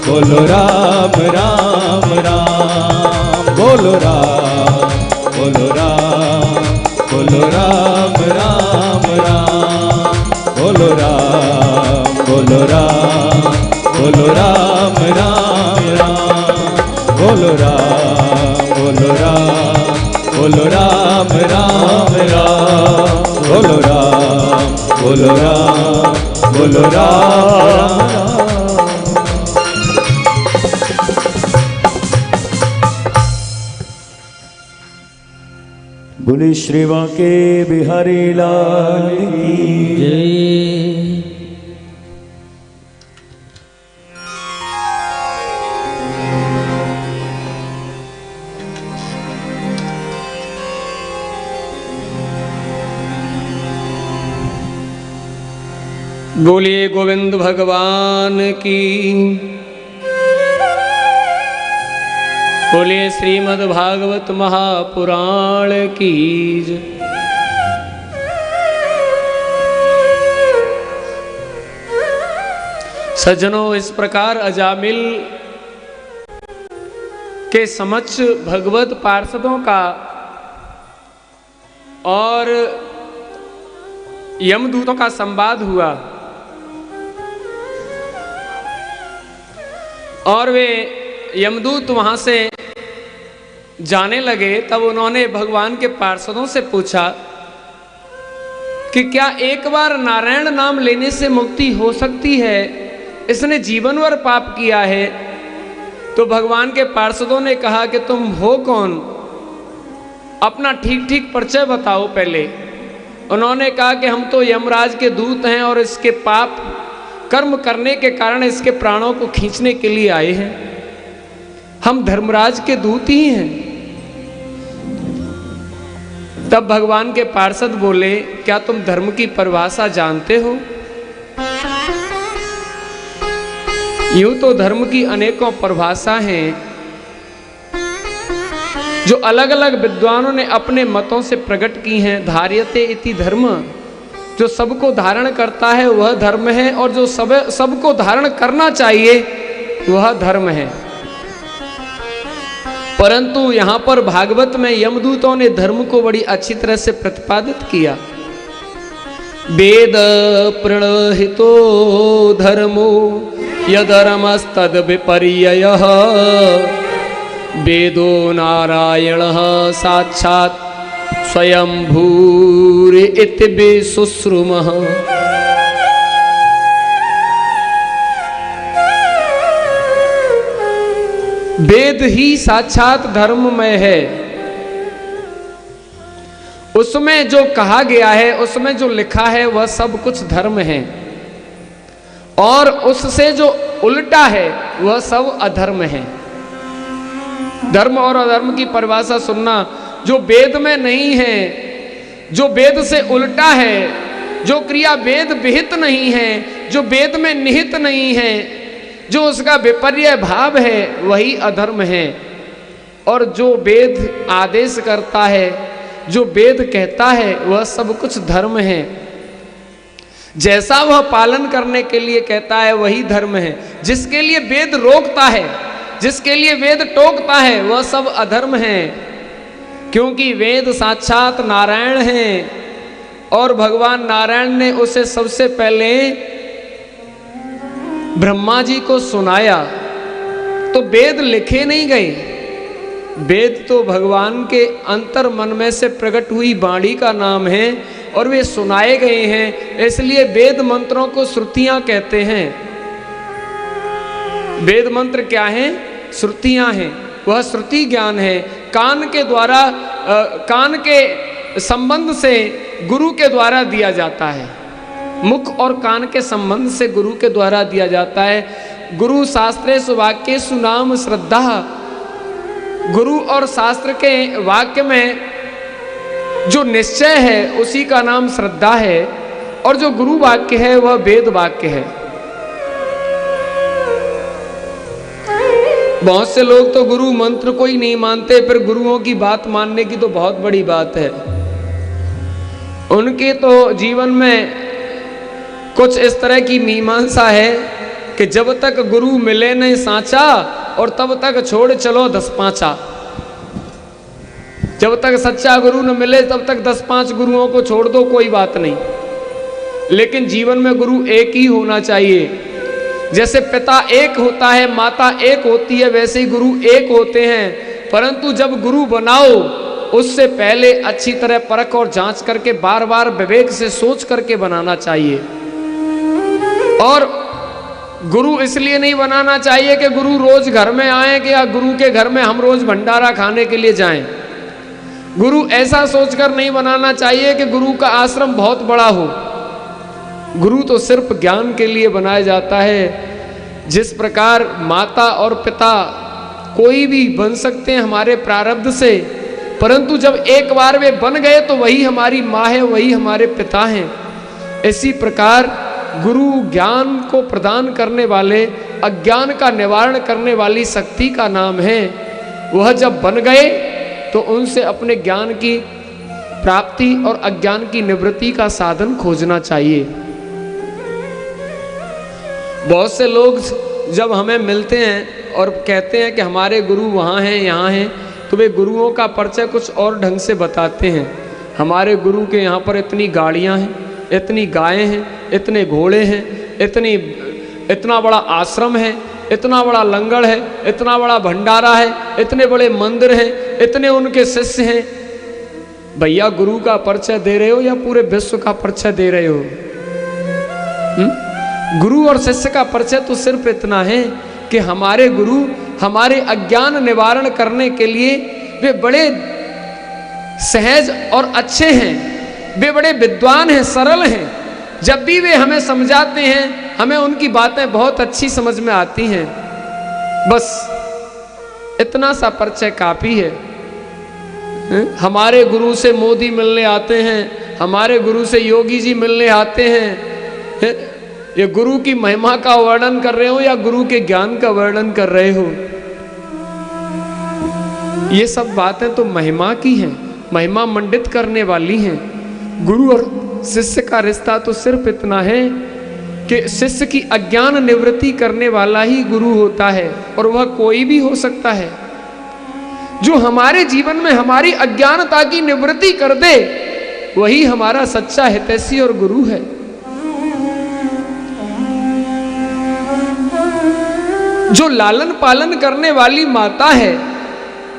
बोलो राम राम राम, बोलो राम, बोलो राम, बोलो राम राम राम, बोलो राम, बोलो राम, बोलो राम राम राम, बोलो राम, बोलो राम, बोलो राम राम राम, बोलो राम, बोलो राम, बोलो राम राम। बोले श्री बांके बिहारी लाल की जय। बोलिए गोविंद भगवान की। बोलिए श्रीमद् भागवत महापुराण की जय। सज्जनों, इस प्रकार अजामिल के समक्ष भगवत पार्षदों का और यमदूतों का संवाद हुआ और वे यमदूत वहां से जाने लगे। तब उन्होंने भगवान के पार्षदों से पूछा कि क्या एक बार नारायण नाम लेने से मुक्ति हो सकती है? इसने जीवन भर पाप किया है। तो भगवान के पार्षदों ने कहा कि तुम हो कौन, अपना ठीक ठीक परिचय बताओ पहले। उन्होंने कहा कि हम तो यमराज के दूत हैं और इसके पाप कर्म करने के कारण इसके प्राणों को खींचने के लिए आए हैं। हम धर्मराज के दूत ही हैं। तब भगवान के पार्षद बोले, क्या तुम धर्म की परिभाषा जानते हो? यूं तो धर्म की अनेकों परिभाषा हैं जो अलग अलग विद्वानों ने अपने मतों से प्रकट की हैं। धार्यते इति धर्म, जो सबको धारण करता है वह धर्म है, और जो सबको धारण करना चाहिए वह धर्म है। परंतु यहां पर भागवत में यमदूतों ने धर्म को बड़ी अच्छी तरह से प्रतिपादित किया। वेद प्रणहितो धर्मो यधर्मस्तद विपर्ययः वेदो नारायणः साक्षात् स्वयंभूरि इति विशुश्रुमः। वेद ही साक्षात धर्ममय है। उसमें जो कहा गया है, उसमें जो लिखा है वह सब कुछ धर्म है, और उससे जो उल्टा है वह सब अधर्म है। धर्म और अधर्म की परिभाषा सुनना। जो वेद में नहीं है, जो वेद से उल्टा है, जो क्रिया वेद विहित नहीं है, जो वेद में निहित नहीं है, जो उसका विपर्य भाव है वही अधर्म है। और जो वेद आदेश करता है, जो वेद कहता है वह सब कुछ धर्म है। जैसा वह पालन करने के लिए कहता है वही धर्म है। जिसके लिए वेद रोकता है, जिसके लिए वेद टोकता है, वह सब अधर्म है। क्योंकि वेद साक्षात नारायण है, और भगवान नारायण ने उसे सबसे पहले ब्रह्मा जी को सुनाया। तो वेद लिखे नहीं गए, वेद तो भगवान के अंतर मन में से प्रकट हुई वाणी का नाम है, और वे सुनाए गए हैं। इसलिए वेद मंत्रों को श्रुतियां कहते हैं। वेद मंत्र क्या हैं? श्रुतियां हैं। वह श्रुति ज्ञान है। कान के द्वारा, कान के संबंध से गुरु के द्वारा दिया जाता है। मुख और कान के संबंध से गुरु के द्वारा दिया जाता है। गुरु शास्त्रेषु वाक्येषु नाम श्रद्धा। गुरु और शास्त्र के वाक्य में जो निश्चय है उसी का नाम श्रद्धा है, और जो गुरु वाक्य है वह वेद वाक्य है। बहुत से लोग तो गुरु मंत्र को ही नहीं मानते, फिर गुरुओं की बात मानने की तो बहुत बड़ी बात है। उनके तो जीवन में कुछ इस तरह की मीमांसा है कि जब तक गुरु मिले नहीं सांचा, और तब तक छोड़ चलो 10-5। जब तक सच्चा गुरु न मिले तब तक 10-5 गुरुओं को छोड़ दो, कोई बात नहीं। लेकिन जीवन में गुरु एक ही होना चाहिए। जैसे पिता एक होता है, माता एक होती है, वैसे ही गुरु एक होते हैं। परंतु जब गुरु बनाओ उससे पहले अच्छी तरह परख और जांच करके बार बार विवेक से सोच करके बनाना चाहिए। और गुरु इसलिए नहीं बनाना चाहिए कि गुरु रोज घर में आए, कि या गुरु के घर में हम रोज भंडारा खाने के लिए जाएं। गुरु ऐसा सोचकर नहीं बनाना चाहिए कि गुरु का आश्रम बहुत बड़ा हो। गुरु तो सिर्फ ज्ञान के लिए बनाया जाता है। जिस प्रकार माता और पिता कोई भी बन सकते हैं हमारे प्रारब्ध से, परंतु जब एक बार वे बन गए तो वही हमारी माँ है, वही हमारे पिता हैं। इसी प्रकार गुरु ज्ञान को प्रदान करने वाले, अज्ञान का निवारण करने वाली शक्ति का नाम है। वह जब बन गए तो उनसे अपने ज्ञान की प्राप्ति और अज्ञान की निवृत्ति का साधन खोजना चाहिए। बहुत से लोग जब हमें मिलते हैं और कहते हैं कि हमारे गुरु वहाँ हैं, यहाँ हैं, तो वे गुरुओं का परिचय कुछ और ढंग से बताते हैं। हमारे गुरु के यहाँ पर इतनी गाड़ियाँ हैं, इतनी गायें हैं, इतने घोड़े हैं, इतना बड़ा आश्रम है, इतना बड़ा लंगर है, इतना बड़ा भंडारा है, इतने बड़े मंदिर हैं, इतने उनके शिष्य हैं। भैया गुरु का परिचय दे रहे हो या पूरे विश्व का परिचय दे रहे हो? गुरु और शिष्य का परिचय तो सिर्फ इतना है कि हमारे गुरु हमारे अज्ञान निवारण करने के लिए वे बड़े सहज और अच्छे हैं, वे बड़े विद्वान हैं, सरल हैं। जब भी वे हमें समझाते हैं हमें उनकी बातें बहुत अच्छी समझ में आती हैं। बस इतना सा परिचय काफी है। हमारे गुरु से मोदी मिलने आते हैं, हमारे गुरु से योगी जी मिलने आते हैं। ये गुरु की महिमा का वर्णन कर रहे हो या गुरु के ज्ञान का वर्णन कर रहे हो? ये सब बातें तो महिमा की हैं, महिमा मंडित करने वाली हैं। गुरु और शिष्य का रिश्ता तो सिर्फ इतना है कि शिष्य की अज्ञान निवृत्ति करने वाला ही गुरु होता है, और वह कोई भी हो सकता है। जो हमारे जीवन में हमारी अज्ञानता की निवृत्ति कर दे वही हमारा सच्चा हितैषी और गुरु है। जो लालन पालन करने वाली माता है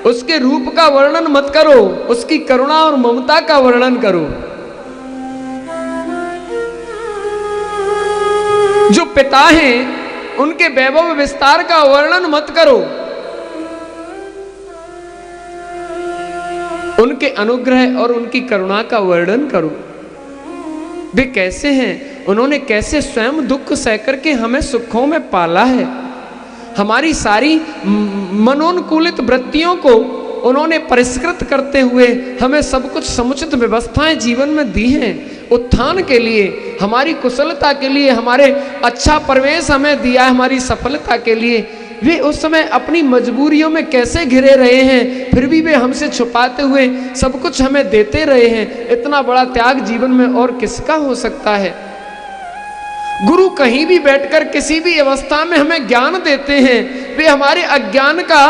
उसके रूप का वर्णन मत करो, उसकी करुणा और ममता का वर्णन करो। जो पिता हैं उनके वैभव विस्तार का वर्णन मत करो, उनके अनुग्रह और उनकी करुणा का वर्णन करो। वे कैसे हैं, उन्होंने कैसे स्वयं दुख सहकर के हमें सुखों में पाला है। हमारी सारी मनोनुकूलित वृत्तियों को उन्होंने परिष्कृत करते हुए हमें सब कुछ समुचित व्यवस्थाएं जीवन में दी हैं। उत्थान के लिए, हमारी कुशलता के लिए, हमारे अच्छा परिवेश हमें दिया है, हमारी सफलता के लिए। वे उस समय अपनी मजबूरियों में कैसे घिरे रहे हैं, फिर भी वे हमसे छुपाते हुए सब कुछ हमें देते रहे हैं। इतना बड़ा त्याग जीवन में और किसका हो सकता है। गुरु कहीं भी बैठकर किसी भी अवस्था में हमें ज्ञान देते हैं। वे हमारे अज्ञान का,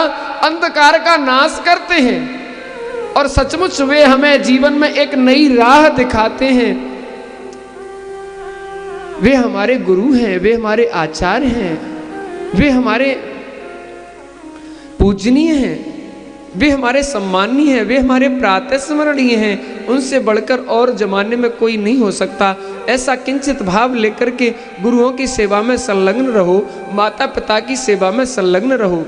अंधकार का नाश करते हैं और सचमुच वे हमें जीवन में एक नई राह दिखाते हैं। वे हमारे गुरु हैं, वे हमारे आचार्य हैं, वे हमारे पूजनीय हैं, वे हमारे सम्माननीय हैं, वे हमारे प्रातः स्मरणीय हैं। उनसे बढ़कर और जमाने में कोई नहीं हो सकता। ऐसा किंचित भाव लेकर के गुरुओं की सेवा में संलग्न रहो, माता पिता की सेवा में संलग्न रहो।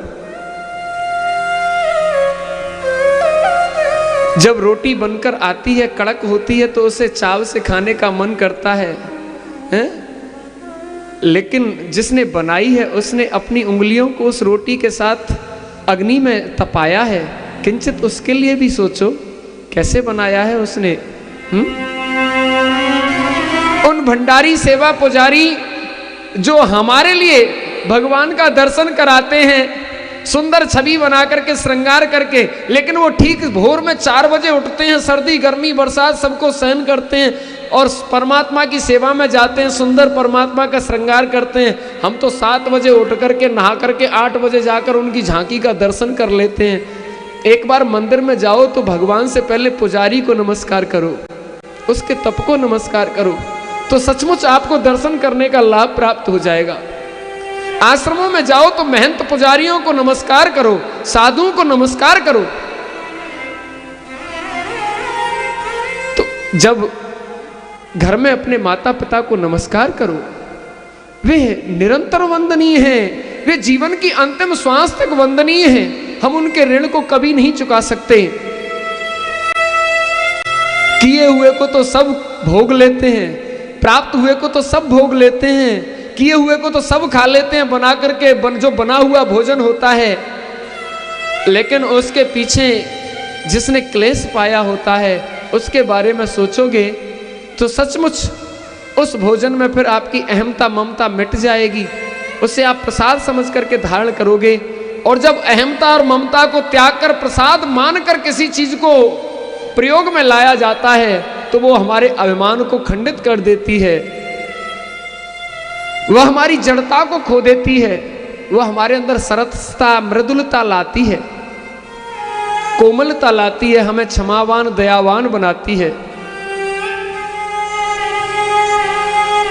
जब रोटी बनकर आती है, कड़क होती है, तो उसे चाव से खाने का मन करता है, लेकिन जिसने बनाई है उसने अपनी उंगलियों को उस रोटी के साथ अग्नि में तपाया है। किंचित उसके लिए भी सोचो, कैसे बनाया है उसने। उन भंडारी सेवा पुजारी जो हमारे लिए भगवान का दर्शन कराते हैं, सुंदर छवि बना करके, श्रृंगार करके, लेकिन वो ठीक भोर में 4 बजे उठते हैं, सर्दी गर्मी बरसात सबको सहन करते हैं और परमात्मा की सेवा में जाते हैं, सुंदर परमात्मा का श्रृंगार करते हैं। हम तो 7 बजे उठ करके नहा करके 8 बजे जाकर उनकी झांकी का दर्शन कर लेते हैं। एक बार मंदिर में जाओ तो भगवान से पहले पुजारी को नमस्कार करो, उसके तप को नमस्कार करो, तो सचमुच आपको दर्शन करने का लाभ प्राप्त हो जाएगा। आश्रमों में जाओ तो महंत पुजारियों को नमस्कार करो, साधुओं को नमस्कार करो। तो जब घर में अपने माता पिता को नमस्कार करो, वे निरंतर वंदनीय हैं, वे जीवन की अंतिम श्वास तक वंदनीय हैं। हम उनके ऋण को कभी नहीं चुका सकते। किए हुए को तो सब भोग लेते हैं, प्राप्त हुए को तो सब भोग लेते हैं, किए हुए को तो सब खा लेते हैं बना करके, जो बना हुआ भोजन होता है, लेकिन उसके पीछे जिसने क्लेश पाया होता है उसके बारे में सोचोगे तो सचमुच उस भोजन में फिर आपकी अहमता ममता मिट जाएगी। उसे आप प्रसाद समझ करके धारण करोगे, और जब अहमता और ममता को त्याग कर प्रसाद मानकर किसी चीज को प्रयोग में लाया जाता है तो वो हमारे अभिमान को खंडित कर देती है, वह हमारी जड़ता को खो देती है, वह हमारे अंदर सरसता मृदुलता लाती है, कोमलता लाती है, हमें क्षमावान दयावान बनाती है।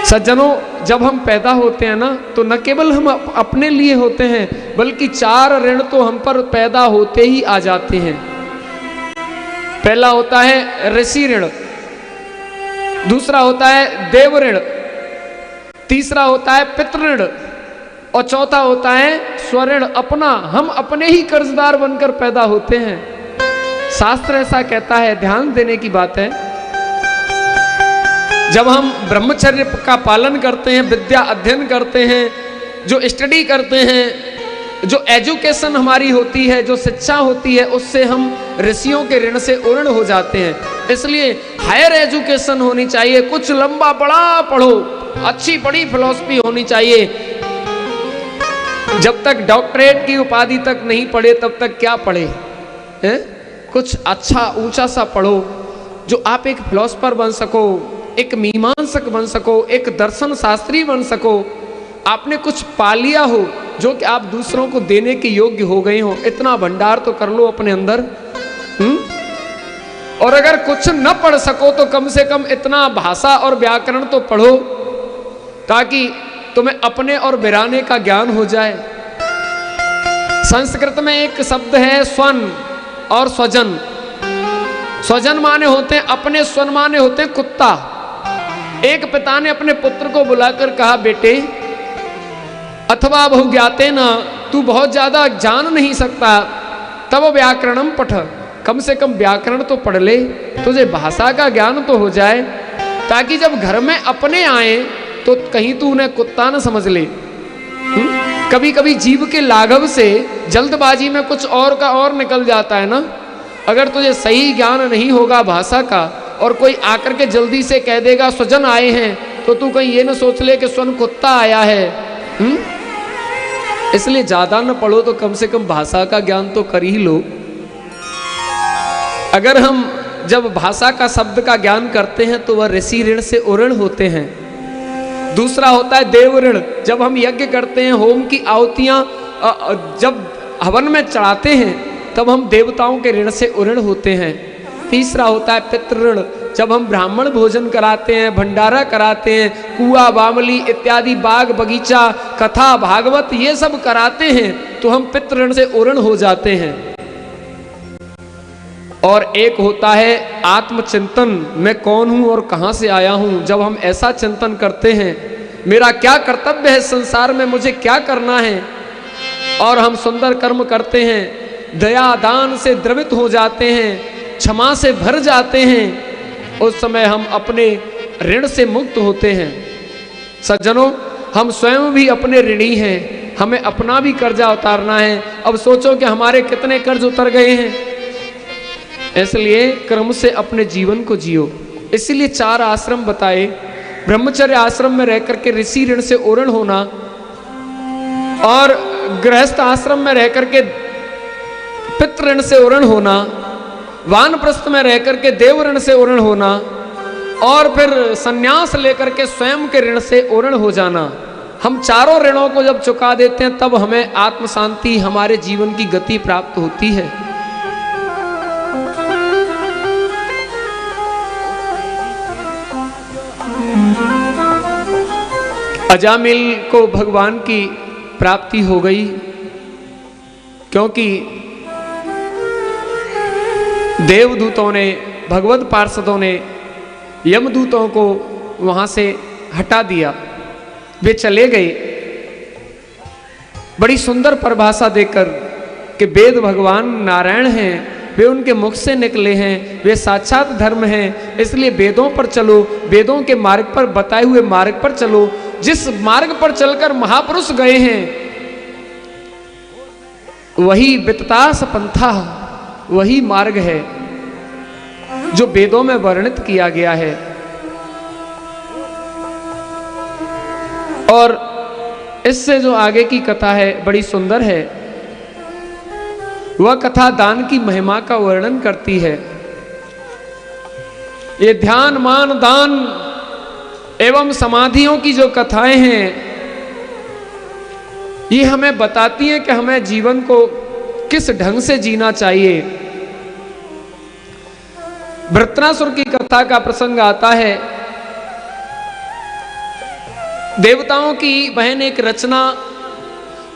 सज्जनों, जब हम पैदा होते हैं ना तो न केवल हम अपने लिए होते हैं बल्कि 4 ऋण तो हम पर पैदा होते ही आ जाते हैं। पहला होता है ऋषि ऋण, दूसरा होता है देव ऋण, तीसरा होता है पितृ ऋण और चौथा होता है स्वऋण। अपना, हम अपने ही कर्जदार बनकर पैदा होते हैं। शास्त्र ऐसा कहता है, ध्यान देने की बात है। जब हम ब्रह्मचर्य का पालन करते हैं, विद्या अध्ययन करते हैं, जो स्टडी करते हैं, जो एजुकेशन हमारी होती है, जो शिक्षा होती है, उससे हम ऋषियों के ऋण से उऋण हो जाते हैं। इसलिए हायर एजुकेशन होनी चाहिए, कुछ लंबा बड़ा पढ़ो, अच्छी बड़ी फिलॉसफी होनी चाहिए। जब तक डॉक्टरेट की उपाधि तक नहीं पढ़े तब तक क्या पढ़े हैं? कुछ अच्छा ऊंचा सा पढ़ो जो आप एक फिलॉसफर बन सको, एक मीमांसक बन सको, एक दर्शन शास्त्री बन सको, आपने कुछ पा लिया हो जो कि आप दूसरों को देने के योग्य हो गए हो, इतना भंडार तो कर लो अपने अंदर। और अगर कुछ न पढ़ सको तो कम से कम इतना भाषा और व्याकरण तो पढ़ो ताकि तुम्हें अपने और बिराने का ज्ञान हो जाए। संस्कृत में एक शब्द है स्वन और स्वजन। स्वजन माने होते हैं अपने, स्वन माने होते हैं कुत्ता। एक पिता ने अपने पुत्र को बुलाकर कहा, बेटे अथवा बहु ज्ञाते न, तू बहुत ज्यादा जान नहीं सकता, तब व्याकरणम पठ, कम से कम व्याकरण तो पढ़ ले, तुझे भाषा का ज्ञान तो हो जाए, ताकि जब घर में अपने आए तो कहीं तू उन्हें कुत्ता न समझ ले। कभी कभी जीव के लाघव से जल्दबाजी में कुछ और का और निकल जाता है ना। अगर तुझे सही ज्ञान नहीं होगा भाषा का और कोई आकर के जल्दी से कह देगा स्वजन आए हैं, तो तू कहीं ये न सोच ले कि स्वयं कुत्ता आया है। इसलिए ज्यादा न पढ़ो तो कम से कम भाषा का ज्ञान तो कर ही लो। अगर हम जब भाषा का शब्द का ज्ञान करते हैं तो वह ऋषि ऋण से उऋण होते हैं। दूसरा होता है देव ऋण। जब हम यज्ञ करते हैं, होम की आहुतियां जब हवन में चढ़ाते हैं, तब हम देवताओं के ऋण से उऋण होते हैं। तीसरा होता है पितृ ऋण। जब हम ब्राह्मण भोजन कराते हैं, भंडारा कराते हैं, कुआ बामली इत्यादि बाग बगीचा कथा भागवत ये सब कराते हैं, तो हम पितृ ऋण से उऋण हो जाते हैं। और एक होता है आत्मचिंतन, मैं कौन हूं और कहां से आया हूं। जब हम ऐसा चिंतन करते हैं, मेरा क्या कर्तव्य है संसार में, मुझे क्या करना है, और हम सुंदर कर्म करते हैं, दया दान से द्रवित हो जाते हैं, क्षमा से भर जाते हैं, उस समय हम अपने ऋण से मुक्त होते हैं। सज्जनों, हम स्वयं भी अपने ऋणी हैं, हमें अपना भी कर्जा उतारना है। अब सोचो कि हमारे कितने कर्ज उतर गए हैं। इसलिए क्रम से अपने जीवन को जियो। इसीलिए 4 आश्रम बताए। ब्रह्मचर्य आश्रम में रह करके ऋषि ऋण से उऋण होना, और गृहस्थ आश्रम में रह करके पितृ ऋण से उऋण होना, वानप्रस्थ में रह करके देव ऋण से उऋण होना, और फिर संन्यास लेकर के स्वयं के ऋण से उऋण हो जाना। हम चारों ऋणों को जब चुका देते हैं तब हमें आत्म शांति, हमारे जीवन की गति प्राप्त होती है। अजामिल को भगवान की प्राप्ति हो गई, क्योंकि देवदूतों ने, भगवत पार्षदों ने यमदूतों को वहां से हटा दिया। वे चले गए बड़ी सुंदर परिभाषा देकर कि वेद भगवान नारायण हैं, वे उनके मुख से निकले हैं, वे साक्षात धर्म हैं। इसलिए वेदों पर चलो, वेदों के मार्ग पर, बताए हुए मार्ग पर चलो। जिस मार्ग पर चलकर महापुरुष गए हैं वही विततास पंथा, वही मार्ग है जो वेदों में वर्णित किया गया है। और इससे जो आगे की कथा है बड़ी सुंदर है। वह कथा दान की महिमा का वर्णन करती है। ये ध्यान मान दान एवं समाधियों की जो कथाएं हैं, ये हमें बताती हैं कि हमें जीवन को किस ढंग से जीना चाहिए। वृत्रासुर की कथा का प्रसंग आता है। देवताओं की बहन एक रचना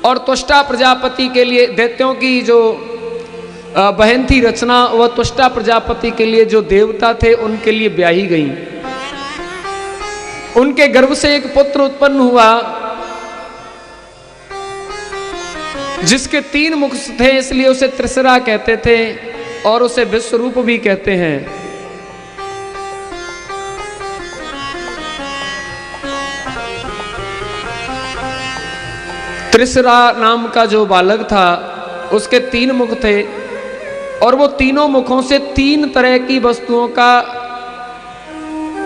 और त्वष्टा प्रजापति के लिए, दैत्यों की जो बहन थी रचना, वह त्वष्टा प्रजापति के लिए जो देवता थे उनके लिए ब्याही गई। उनके गर्भ से एक पुत्र उत्पन्न हुआ जिसके 3 मुख थे, इसलिए उसे त्रिशरा कहते थे और उसे विश्वरूप भी कहते हैं। त्रिशरा नाम का जो बालक था उसके 3 मुख थे और वो तीनों मुखों से 3 तरह की वस्तुओं का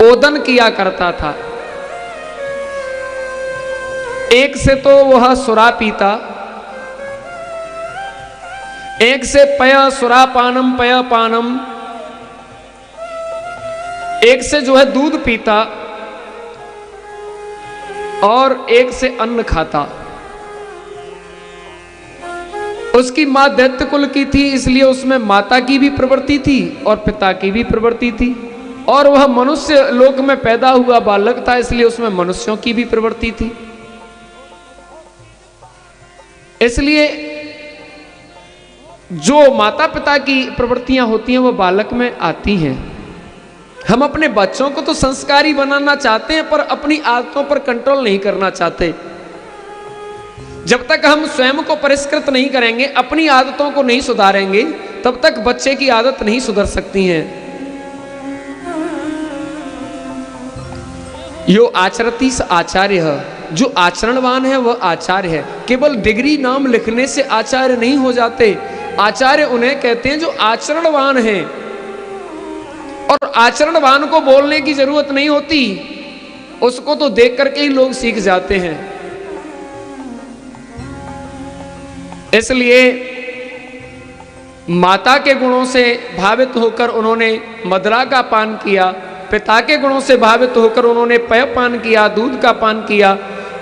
ओदन किया करता था। एक से तो वह सुरा पीता, एक से पय सुरापानम पय पानम, एक से जो है दूध पीता और एक से अन्न खाता। उसकी मां दैत्य कुल की थी, इसलिए उसमें माता की भी प्रवृत्ति थी और पिता की भी प्रवृत्ति थी, और वह मनुष्य लोक में पैदा हुआ बालक था, इसलिए उसमें मनुष्यों की भी प्रवृत्ति थी। इसलिए जो माता पिता की प्रवृत्तियां होती हैं वो बालक में आती हैं। हम अपने बच्चों को तो संस्कारी बनाना चाहते हैं, पर अपनी आदतों पर कंट्रोल नहीं करना चाहते। जब तक हम स्वयं को परिष्कृत नहीं करेंगे, अपनी आदतों को नहीं सुधारेंगे, तब तक बच्चे की आदत नहीं सुधर सकती है। यो आचरती स आचार्य है, जो आचरणवान है वह आचार्य है। केवल डिग्री नाम लिखने से आचार्य नहीं हो जाते। आचार्य उन्हें कहते हैं जो आचरणवान हैं, और आचरणवान को बोलने की जरूरत नहीं होती, उसको तो देख करके ही लोग सीख जाते हैं। इसलिए माता के गुणों से भावित होकर उन्होंने मदिरा का पान किया, पिता के गुणों से भावित होकर उन्होंने पेय पान किया, दूध का पान किया,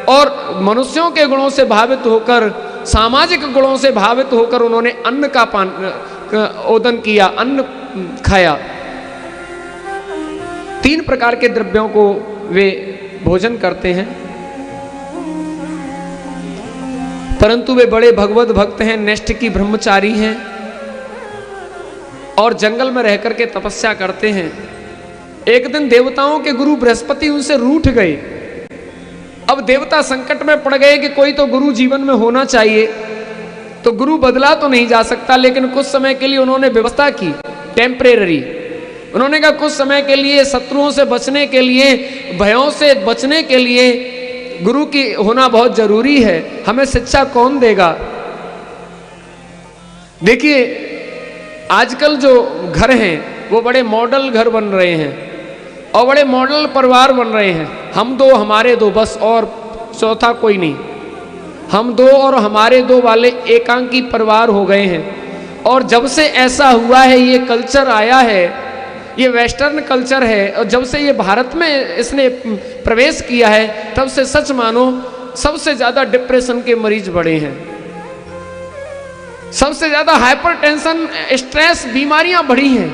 और मनुष्यों के गुणों से भावित होकर, सामाजिक गुणों से भावित होकर उन्होंने अन्न का पान ओदन किया, अन्न खाया। 3 प्रकार के द्रव्यों को वे भोजन करते हैं। परंतु वे बड़े भगवत भक्त हैं, निष्ठ की ब्रह्मचारी हैं, और जंगल में रह करके तपस्या करते हैं। एक दिन देवताओं के गुरु बृहस्पति उनसे रूठ गए। अब देवता संकट में पड़ गए कि कोई तो गुरु जीवन में होना चाहिए। तो गुरु बदला तो नहीं जा सकता, लेकिन कुछ समय के लिए उन्होंने व्यवस्था की, टेम्परेरी। उन्होंने कहा कुछ समय के लिए शत्रुओं से बचने के लिए, भयों से बचने के लिए गुरु की होना बहुत जरूरी है। हमें शिक्षा कौन देगा? देखिए आजकल जो घर हैं वो बड़े मॉडल घर बन रहे हैं और बड़े मॉडल परिवार बन रहे हैं। हम 2 हमारे 2 बस, और चौथा कोई नहीं। हम 2 और हमारे 2 वाले एकांकी परिवार हो गए हैं। और जब से ऐसा हुआ है, ये कल्चर आया है, ये वेस्टर्न कल्चर है, और जब से ये भारत में इसने प्रवेश किया है, तब से सच मानो सबसे ज्यादा डिप्रेशन के मरीज बढ़े हैं, सबसे ज्यादा हाइपरटेंशन, स्ट्रेस, बीमारियां बढ़ी हैं।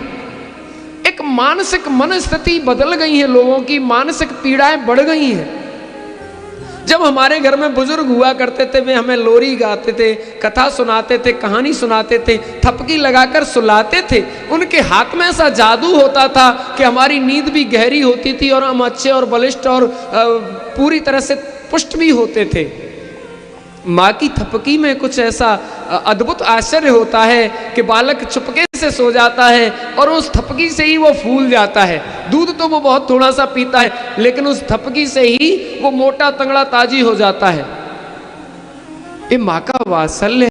एक मानसिक मन स्थिति बदल गई है, लोगों की मानसिक पीड़ाएं बढ़ गई हैं। जब हमारे घर में बुजुर्ग हुआ करते थे, वे हमें लोरी गाते थे, कथा सुनाते थे, कहानी सुनाते थे, थपकी लगाकर सुलाते थे। उनके हाथ में ऐसा जादू होता था कि हमारी नींद भी गहरी होती थी और हम अच्छे और बलिष्ठ और पूरी तरह से पुष्ट भी होते थे। माँ की थपकी में कुछ ऐसा अद्भुत आश्चर्य होता है कि बालक चुपके से सो जाता है और उस थपकी से ही वो फूल जाता है। दूध तो वो बहुत थोड़ा सा पीता है, लेकिन उस थपकी से ही वो मोटा तंगड़ा ताजी हो जाता है। ये माँ का वात्सल्य